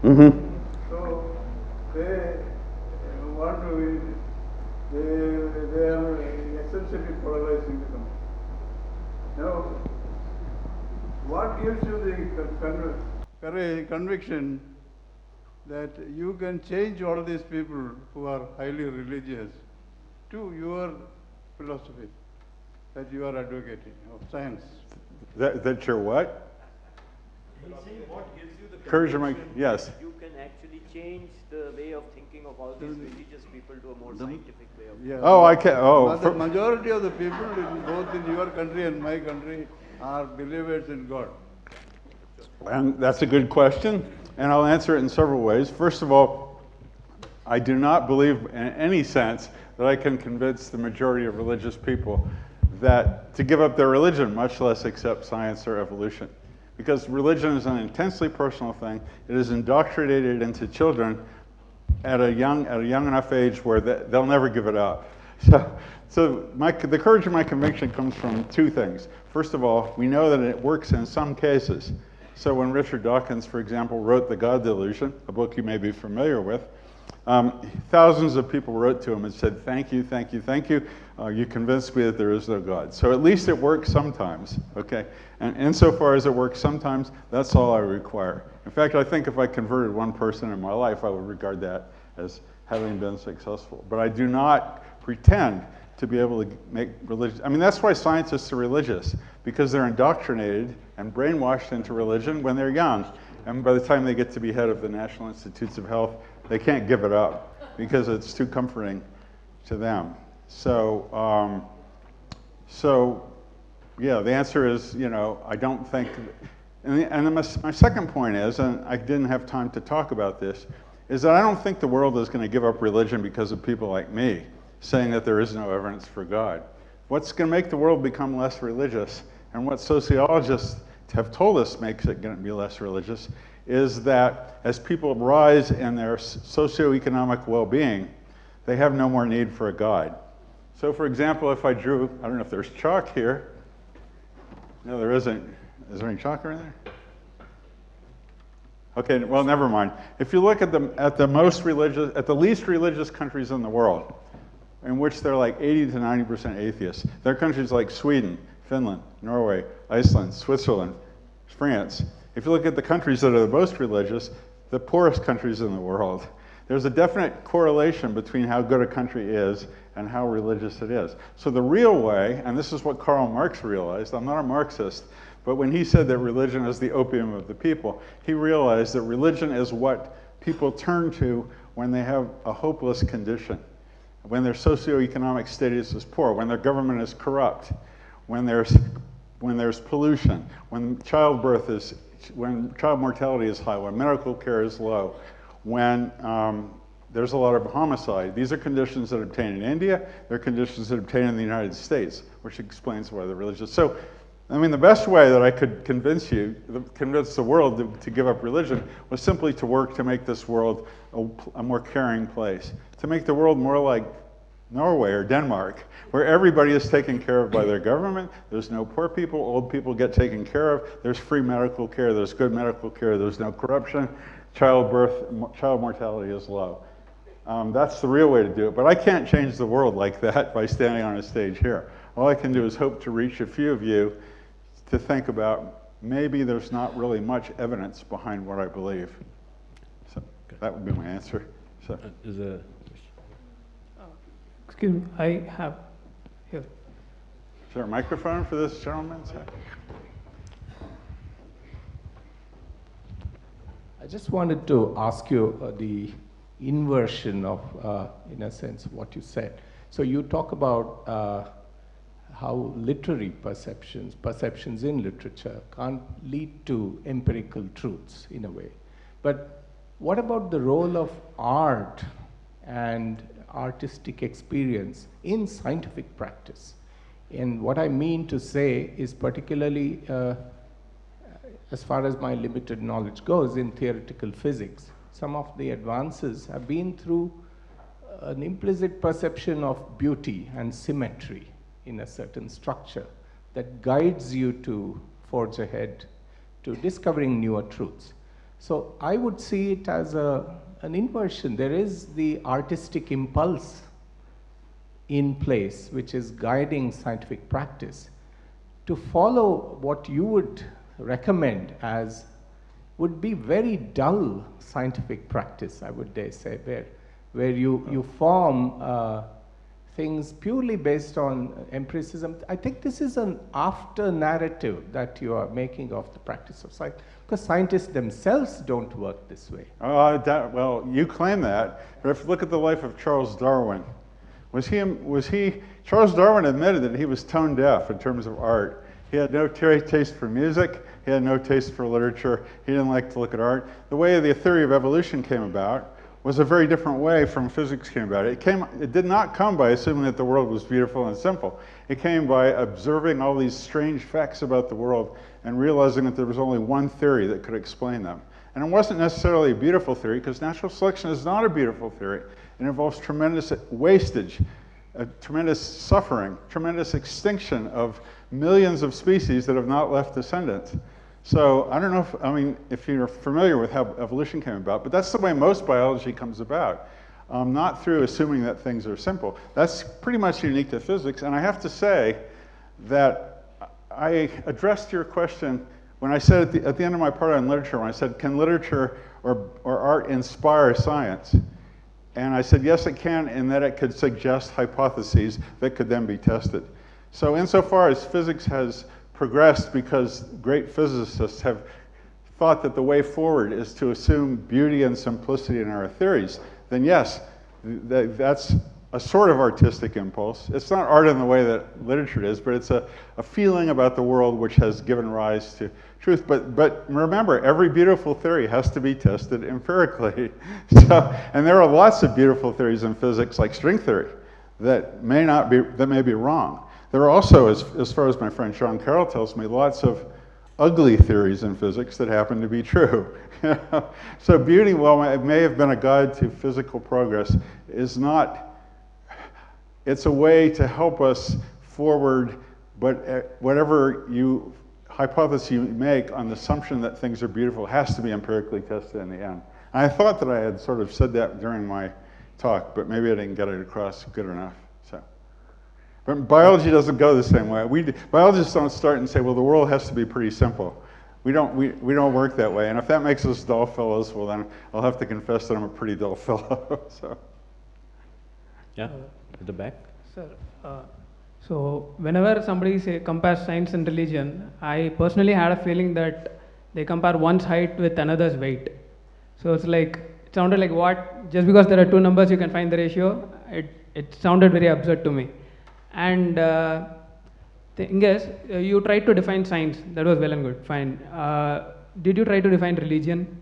Mm-hmm. So they want to, they are essentially polarizing the country. Now, what gives you the conviction that you can change all these people who are highly religious to your philosophy that you are advocating of science? That you're what? He's saying what gives you the Courage of my- conviction yes. that you can actually change the way of thinking of all these religious people to a more scientific way of Yeah. Oh, I can't. But Oh, the majority of the people, both in your country and my country, are believers in God. and that's a good question, and I'll answer it in several ways. First of all, I do not believe in any sense that I can convince the majority of religious people that to give up their religion, much less accept science or evolution. Because religion is an intensely personal thing. It is indoctrinated into children at a young enough age where they'll never give it up. So the courage of my conviction comes from two things. First of all, we know that it works in some cases. So when Richard Dawkins, for example, wrote The God Delusion, a book you may be familiar with, thousands of people wrote to him and said, thank you, thank you, thank you. You convinced me that there is no God. So at least it works sometimes, okay? And insofar as it works sometimes, that's all I require. In fact, I think if I converted one person in my life, I would regard that as having been successful. But I do not pretend to be able to make religion. I mean, that's why scientists are religious, because they're indoctrinated and brainwashed into religion when they're young. And by the time they get to be head of the National Institutes of Health, they can't give it up because it's too comforting to them. So yeah, the answer is, I don't think, my second point is, and I didn't have time to talk about this, is that I don't think the world is going to give up religion because of people like me saying that there is no evidence for God. What's going to make the world become less religious, and what sociologists have told us makes it going to be less religious, is that as people rise in their socioeconomic well-being, they have no more need for a God. So for example, if I drew, I don't know if there's chalk here. No, there isn't. Is there any chalk around there? Okay, well, never mind. If you look at the least religious countries in the world, in which they're like 80 to 90% atheists, they're countries like Sweden, Finland, Norway, Iceland, Switzerland, France. If you look at the countries that are the most religious, the poorest countries in the world, there's a definite correlation between how good a country is and how religious it is. So the real way, and this is what Karl Marx realized, I'm not a Marxist, but when he said that religion is the opium of the people, he realized that religion is what people turn to when they have a hopeless condition, when their socioeconomic status is poor, when their government is corrupt, when there's pollution, when child mortality is high, when medical care is low, when there's a lot of homicide. These are conditions that obtain in India. They're conditions that obtain in the United States, which explains why they're religious. So I mean, the best way that I could convince the world to give up religion was simply to work to make this world a more caring place, to make the world more like Norway or Denmark, where everybody is taken care of by their government. There's no poor people, old people get taken care of. There's free medical care, there's good medical care, there's no corruption. Child mortality is low. That's the real way to do it. But I can't change the world like that by standing on a stage here. All I can do is hope to reach a few of you to think about maybe there's not really much evidence behind what I believe. So that would be my answer. So. Excuse me, I have here. Is there a microphone for this gentleman? I just wanted to ask you the inversion of, in a sense, what you said. So you talk about how literary perceptions in literature can't lead to empirical truths in a way. But what about the role of art and artistic experience in scientific practice? And what I mean to say is particularly, as far as my limited knowledge goes, in theoretical physics, some of the advances have been through an implicit perception of beauty and symmetry in a certain structure that guides you to forge ahead to discovering newer truths. So I would see it as an inversion. There is the artistic impulse in place which is guiding scientific practice. To follow what you would recommend as would be very dull scientific practice, I would dare say, where you form things purely based on empiricism. I think this is an after narrative that you are making of the practice of science, because scientists themselves don't work this way. Well, you claim that, but if you look at the life of Charles Darwin, Charles Darwin admitted that he was tone deaf in terms of art. He had no taste for music, he had no taste for literature, he didn't like to look at art. The way the theory of evolution came about was a very different way from physics came about. It did not come by assuming that the world was beautiful and simple. It came by observing all these strange facts about the world and realizing that there was only one theory that could explain them. And it wasn't necessarily a beautiful theory, because natural selection is not a beautiful theory. It involves tremendous wastage, tremendous suffering, tremendous extinction of millions of species that have not left descendants. So I don't know if you're familiar with how evolution came about, but that's the way most biology comes about. Not through assuming that things are simple. That's pretty much unique to physics, and I have to say that I addressed your question when I said at the end of my part on literature, when I said, can literature or art inspire science? And I said, yes, it can, in that it could suggest hypotheses that could then be tested. So insofar as physics has progressed because great physicists have thought that the way forward is to assume beauty and simplicity in our theories, then yes, that's a sort of artistic impulse. It's not art in the way that literature is, but it's a feeling about the world which has given rise to truth. But remember, every beautiful theory has to be tested empirically. And there are lots of beautiful theories in physics, like string theory, that may be wrong. There are also, as far as my friend Sean Carroll tells me, lots of ugly theories in physics that happen to be true. So beauty, while it may have been a guide to physical progress, is not, it's a way to help us forward, but whatever hypothesis you make on the assumption that things are beautiful has to be empirically tested in the end. And I thought that I had sort of said that during my talk, but maybe I didn't get it across good enough. But biology doesn't go the same way. Biologists don't start and say, well, the world has to be pretty simple. We don't work that way. And if that makes us dull fellows, well, then I'll have to confess that I'm a pretty dull fellow. So. Yeah, at the back. Sir, so whenever somebody compares science and religion, I personally had a feeling that they compare one's height with another's weight. So it's like, it sounded like what, just because there are two numbers you can find the ratio, it sounded very absurd to me. And thing is, you tried to define science. That was well and good, fine. Did you try to define religion?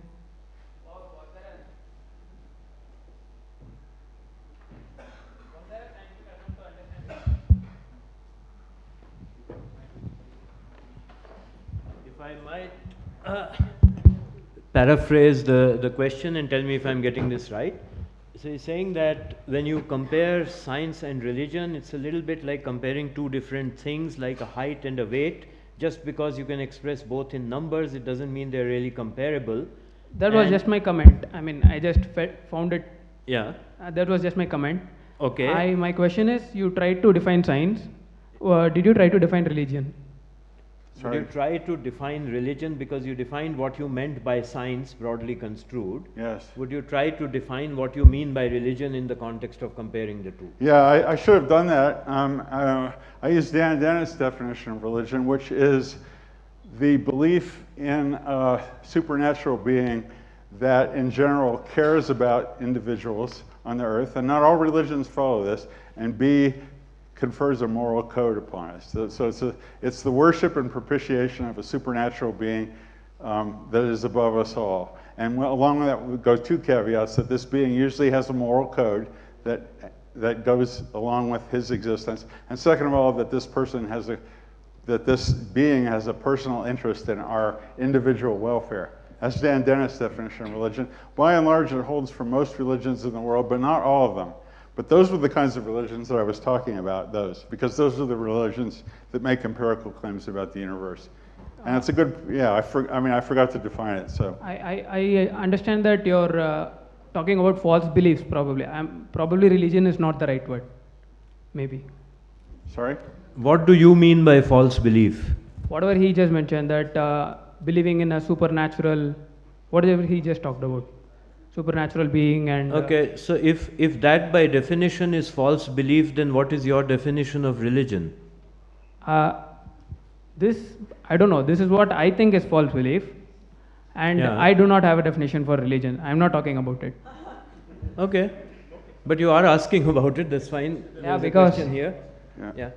I might paraphrase the question and tell me if I'm getting this right. So he's saying that when you compare science and religion, it's a little bit like comparing two different things, like a height and a weight. Just because you can express both in numbers, it doesn't mean they're really comparable. That was just my comment. I mean, I just found it. Yeah. That was just my comment. Okay. My question is, you tried to define science. Did you try to define religion? Sorry? Did you try to define religion because you defined what you meant by science, broadly construed? Yes. Would you try to define what you mean by religion in the context of comparing the two? Yeah, I should have done that. I used Dan Dennett's definition of religion, which is the belief in a supernatural being that in general cares about individuals on the earth, and not all religions follow this, and B, confers a moral code upon us. So it's the worship and propitiation of a supernatural being that is above us all. And along with that, we go two caveats, that this being usually has a moral code that goes along with his existence. And second of all, that this being has a personal interest in our individual welfare. That's Dan Dennett's definition of religion. By and large, it holds for most religions in the world, but not all of them. But those were the kinds of religions that I was talking about, because those are the religions that make empirical claims about the universe. And it's a good, I forgot to define it, so. I understand that you're talking about false beliefs, probably. Probably religion is not the right word, maybe. Sorry? What do you mean by false belief? Whatever he just mentioned, that believing in a supernatural, whatever he just talked about. Supernatural being and... Okay, so if that by definition is false belief, then what is your definition of religion? This, I don't know, this is what I think is false belief. And I do not have a definition for religion. I'm not talking about it. Okay, but you are asking about it, that's fine. Yeah, because... question here. Yeah.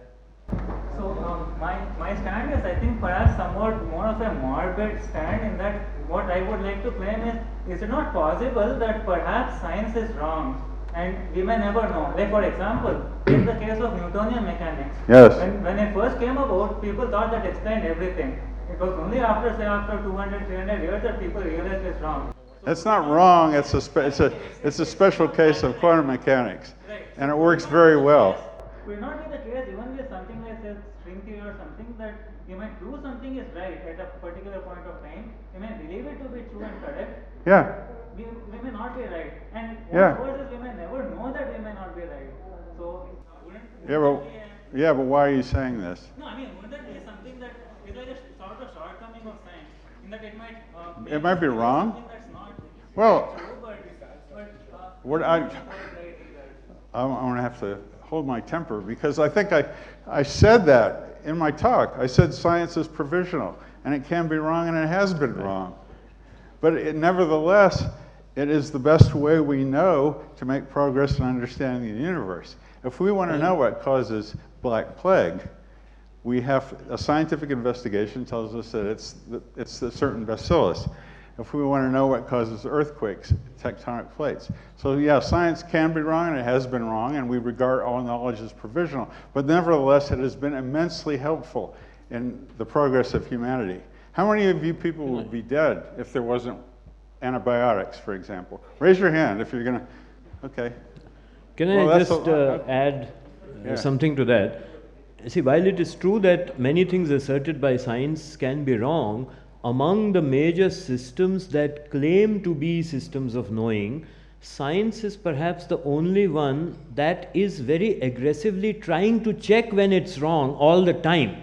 So my stand is, I think, perhaps somewhat more of a morbid stand, in that what I would like to claim is it not possible that perhaps science is wrong and we may never know? Like, for example, in the case of Newtonian mechanics, yes. when it first came about, people thought that explained everything. It was only after 200, 300 years that people realized it's wrong. It's not wrong, it's a special case of quantum mechanics, right. And it works very well. Will not be the case even with something like, say, string theory or something, that you might prove something is right at a particular point of time, you may believe it to be true and correct. Yeah. We may not be right. And what's worse is we may never know that we may not be right. So, but why are you saying this? No, I mean, wouldn't that be something that is like a sort of shortcoming of science, in that it might... it might be wrong? Something that's not well, true, I'm going to have to hold my temper, because I think I said that in my talk. I said science is provisional, and it can be wrong, and it has been wrong. But nevertheless, it is the best way we know to make progress in understanding the universe. If we want to know what causes Black Plague, we have a scientific investigation tells us that it's a certain bacillus. If we want to know what causes earthquakes, tectonic plates. So yeah, science can be wrong, and it has been wrong, and we regard all knowledge as provisional. But nevertheless, it has been immensely helpful in the progress of humanity. How many of you people would be dead if there wasn't antibiotics, for example? Raise your hand if you're going to, okay. Can I just add something to that? See, while it is true that many things asserted by science can be wrong, among the major systems that claim to be systems of knowing, science is perhaps the only one that is very aggressively trying to check when it's wrong all the time.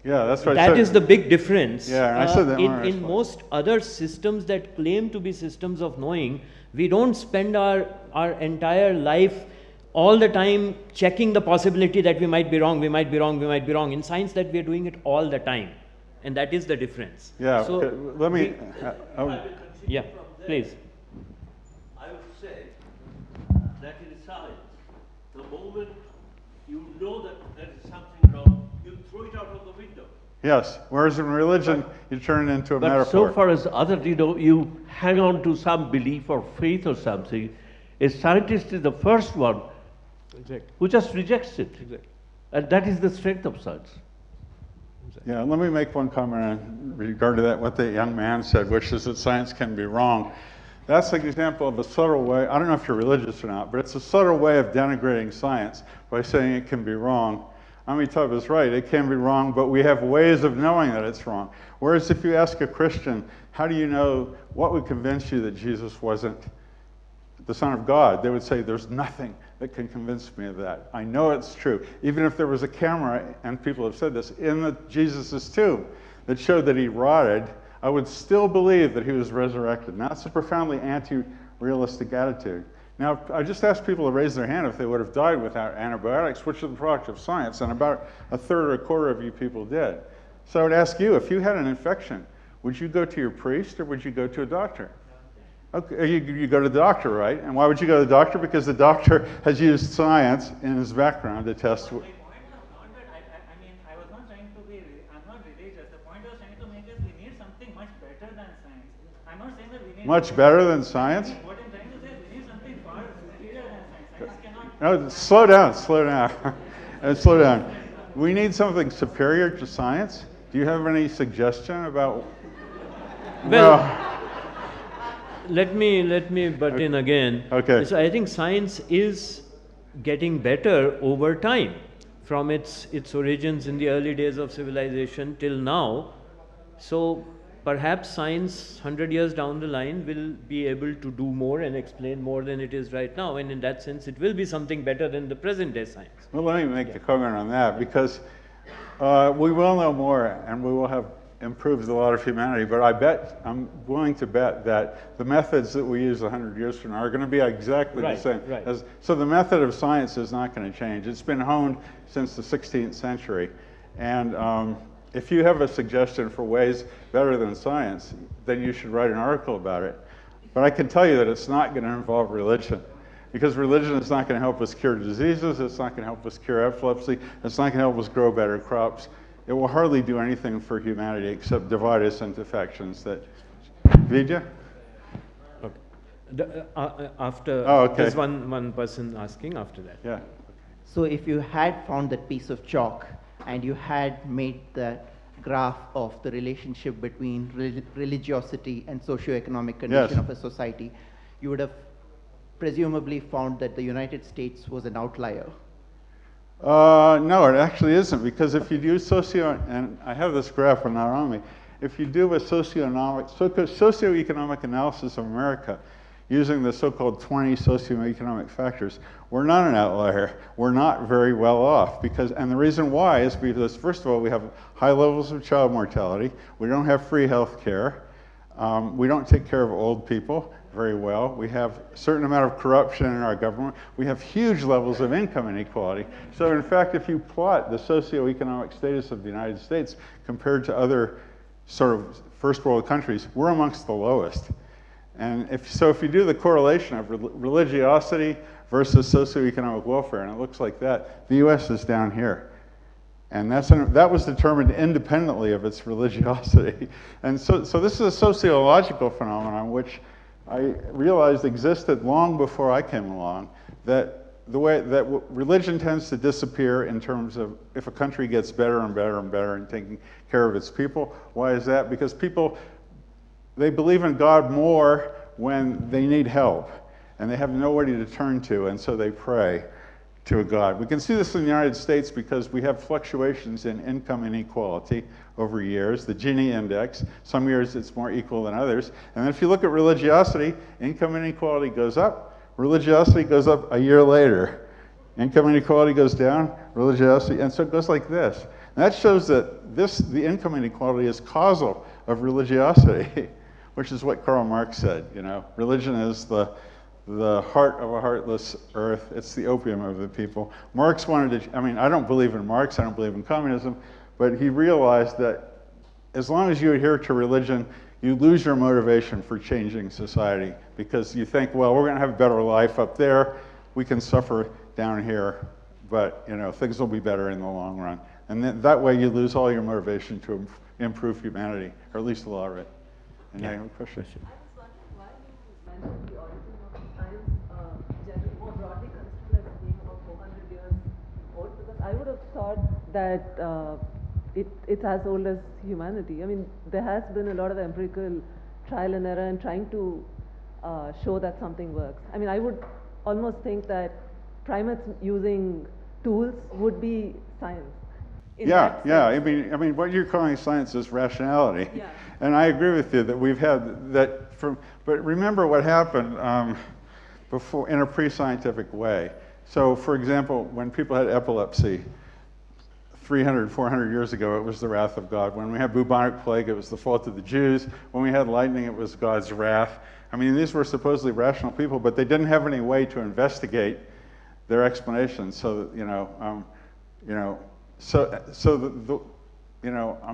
Yeah, that's what I said. That is the big difference. Yeah, I said that in most other systems that claim to be systems of knowing, we don't spend our entire life all the time checking the possibility that we might be wrong, we might be wrong, we might be wrong. In science, that we are doing it all the time. And that is the difference. Yeah, so let me... yeah, please. I would say that in science, the moment you know that there is something wrong, you throw it out of the window. Yes, whereas in religion, you turn it into a metaphor. But so far as other, you hang on to some belief or faith or something. A scientist is the first one who just rejects it. And that is the strength of science. Yeah, let me make one comment in regard to that, what the young man said, which is that science can be wrong. That's an example of a subtle way, I don't know if you're religious or not, but it's a subtle way of denigrating science by saying it can be wrong. Amitabh is right, it can be wrong, but we have ways of knowing that it's wrong. Whereas if you ask a Christian, how do you know, what would convince you that Jesus wasn't the Son of God? They would say, there's nothing that can convince me of that. I know it's true. Even if there was a camera, and people have said this, in Jesus' tomb that showed that he rotted, I would still believe that he was resurrected. Now, that's a profoundly anti-realistic attitude. Now, I just asked people to raise their hand if they would have died without antibiotics, which is the product of science, and about a third or a quarter of you people did. So I would ask you, if you had an infection, would you go to your priest or would you go to a doctor? Okay, you go to the doctor, right? And why would you go to the doctor? Because the doctor has used science in his background to test. My point was not that I mean, I was not trying to be, I'm not religious. The point I was trying to make is we need something much better than science. I'm not saying that we need. Much better than science? What I'm trying to say is we need something far superior than science. Science cannot. No, slow down, slow down. Slow down. We need something superior to science? Do you have any suggestion about? Well, let me butt in again. Okay. So I think science is getting better over time, from its origins in the early days of civilization till now. So perhaps science 100 years down the line will be able to do more and explain more than it is right now, and in that sense it will be something better than the present day science. Well, let me make a comment on that, because we will know more and we will have improved a lot of humanity, but I'm willing to bet that the methods that we use 100 years from now are going to be exactly the same. Right. So the method of science is not going to change. It's been honed since the 16th century. And if you have a suggestion for ways better than science, then you should write an article about it. But I can tell you that it's not going to involve religion, because religion is not going to help us cure diseases, it's not going to help us cure epilepsy, it's not going to help us grow better crops. It will hardly do anything for humanity except divide us into factions. That Vidya? Okay. After there's one person asking after that. Yeah. So if you had found that piece of chalk and you had made that graph of the relationship between religiosity and socioeconomic condition of a society, you would have presumably found that the United States was an outlier. No, it actually isn't, because if you do and I have this graph not on me, if you do a socioeconomic analysis of America using the so-called 20 socioeconomic factors, we're not an outlier. We're not very well off, and the reason why is because, first of all, we have high levels of child mortality. We don't have free health care. We don't take care of old people very well. We have a certain amount of corruption in our government. We have huge levels of income inequality. So in fact, if you plot the socioeconomic status of the United States compared to other sort of first world countries, we're amongst the lowest. And if you do the correlation of religiosity versus socioeconomic welfare, and it looks like that, the US is down here. And that was determined independently of its religiosity. And so this is a sociological phenomenon which I realized existed long before I came along, that the way that religion tends to disappear in terms of if a country gets better and better and better in taking care of its people. Why is that? Because people, they believe in God more when they need help and they have nobody to turn to, and so they pray to a God. We can see this in the United States because we have fluctuations in income inequality over years, the Gini index. Some years it's more equal than others. And then if you look at religiosity, income inequality goes up, religiosity goes up a year later. Income inequality goes down, religiosity, and so it goes like this. And that shows that the income inequality is causal of religiosity, which is what Karl Marx said, religion is the heart of a heartless earth. It's the opium of the people. Marx wanted to, I don't believe in Marx, I don't believe in communism, but he realized that as long as you adhere to religion, you lose your motivation for changing society, because you think, well, we're going to have a better life up there, we can suffer down here, but things will be better in the long run. And then that way you lose all your motivation to improve humanity, or at least a lot of it. And I have a question. I was wondering why you mentioned the origin of science, generally more broadly construed as being about 400 years old, because I would have thought that it's as old as humanity. I mean, there has been a lot of empirical trial and error in trying to show that something works. I mean, I would almost think that primates using tools would be science. Yeah. I mean, what you're calling science is rationality. Yeah. And I agree with you that we've had that from. But remember what happened before in a pre-scientific way. So, for example, when people had epilepsy 300, 400 years ago, it was the wrath of God. When we had bubonic plague, it was the fault of the Jews. When we had lightning, it was God's wrath. I mean, these were supposedly rational people, but they didn't have any way to investigate their explanations. So I'm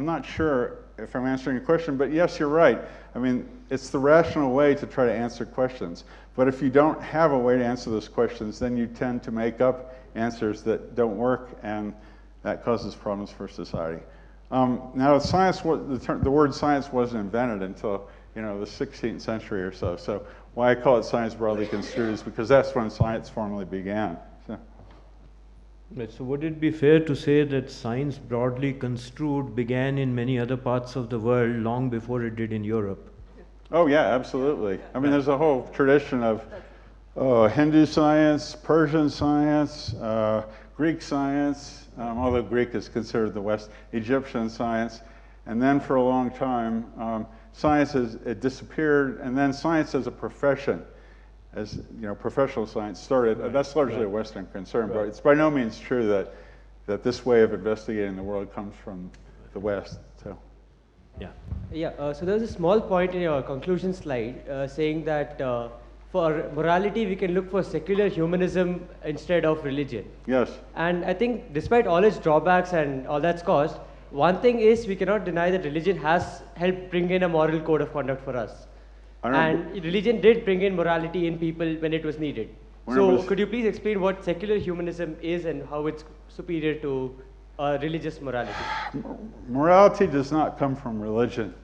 not sure if I'm answering your question, but yes, you're right. I mean, it's the rational way to try to answer questions. But if you don't have a way to answer those questions, then you tend to make up answers that don't work, and that causes problems for society. Now, science, the word science wasn't invented until the 16th century or so. So why I call it science broadly construed is because that's when science formally began. So would it be fair to say that science broadly construed began in many other parts of the world long before it did in Europe? Oh yeah, absolutely. I mean, there's a whole tradition of Hindu science, Persian science, Greek science, although Greek is considered the West, Egyptian science, and then for a long time, science it disappeared, and then science as a profession, as professional science started. Right. That's largely a Western concern, but it's by no means true that this way of investigating the world comes from the West. So, so there's a small point in your conclusion slide saying that for morality we can look for secular humanism instead of religion. Yes. And I think despite all its drawbacks and all that's caused, one thing is we cannot deny that religion has helped bring in a moral code of conduct for us. And religion did bring in morality in people when it was needed. So could you please explain what secular humanism is and how it's superior to religious morality? Morality does not come from religion.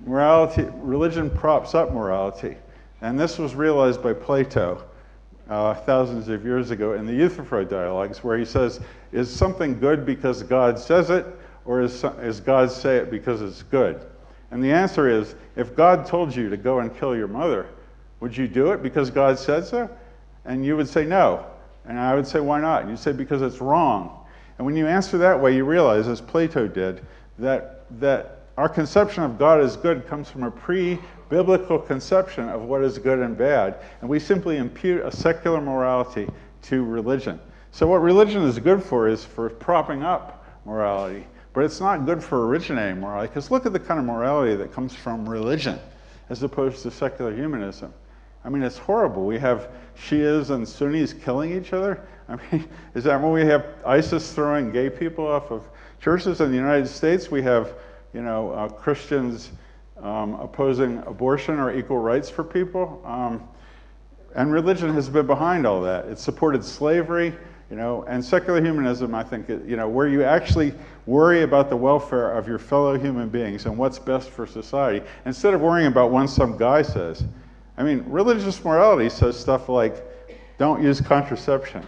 Religion props up morality. And this was realized by Plato thousands of years ago in the Euthyphro dialogues, where he says, is something good because God says it, or is God say it because it's good? And the answer is, if God told you to go and kill your mother, would you do it because God said so? And you would say no. And I would say, why not? And you'd say, because it's wrong. And when you answer that way, you realize, as Plato did, that our conception of God as good comes from a pre-biblical conception of what is good and bad. And we simply impute a secular morality to religion. So what religion is good for is for propping up morality. But it's not good for originating morality, because look at the kind of morality that comes from religion as opposed to secular humanism. I mean, it's horrible. We have Shias and Sunnis killing each other. I mean, is that when we have ISIS throwing gay people off of churches? In the United States, we have, Christians opposing abortion or equal rights for people. And religion has been behind all that. It supported slavery. And secular humanism, I think, where you actually worry about the welfare of your fellow human beings and what's best for society, instead of worrying about what some guy says. I mean, religious morality says stuff like, don't use contraception.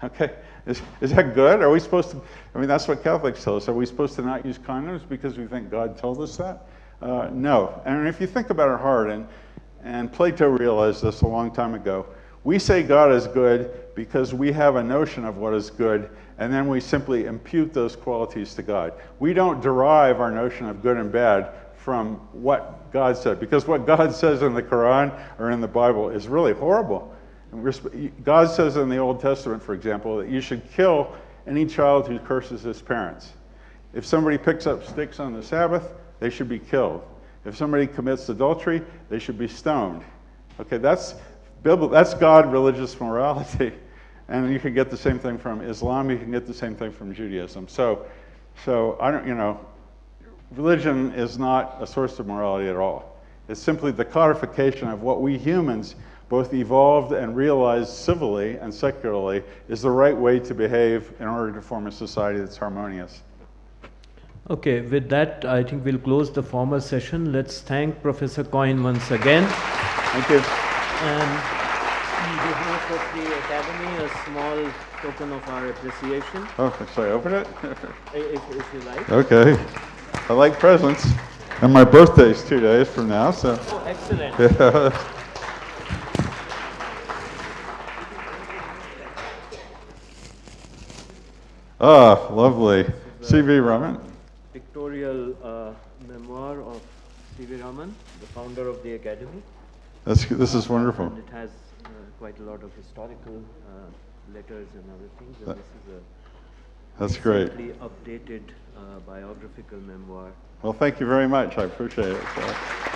Okay, is that good? Are we supposed to, that's what Catholics tell us. Are we supposed to not use condoms because we think God told us that? No, and if you think about it hard, and Plato realized this a long time ago, we say God is good because we have a notion of what is good, and then we simply impute those qualities to God. We don't derive our notion of good and bad from what God said, because what God says in the Quran or in the Bible is really horrible. God says in the Old Testament, for example, that you should kill any child who curses his parents. If somebody picks up sticks on the Sabbath, they should be killed. If somebody commits adultery, they should be stoned. Okay, that's God religious morality. And you can get the same thing from Islam, you can get the same thing from Judaism. So I don't, religion is not a source of morality at all. It's simply the codification of what we humans both evolved and realized civilly and secularly is the right way to behave in order to form a society that's harmonious. Okay, with that, I think we'll close the formal session. Let's thank Professor Coyne once again. Thank you. And behalf of the Academy, a small token of our appreciation. Oh, should I open it? If you like. Okay. I like presents. And my birthday's 2 days from now, so. Oh, excellent. Yeah. Ah, lovely. C.V. Raman. Pictorial memoir of C.V. Raman, the founder of the Academy. This is wonderful. And it has quite a lot of historical letters and other things. And this is a That's great. recently updated biographical memoir. Well, thank you very much. I appreciate it. So.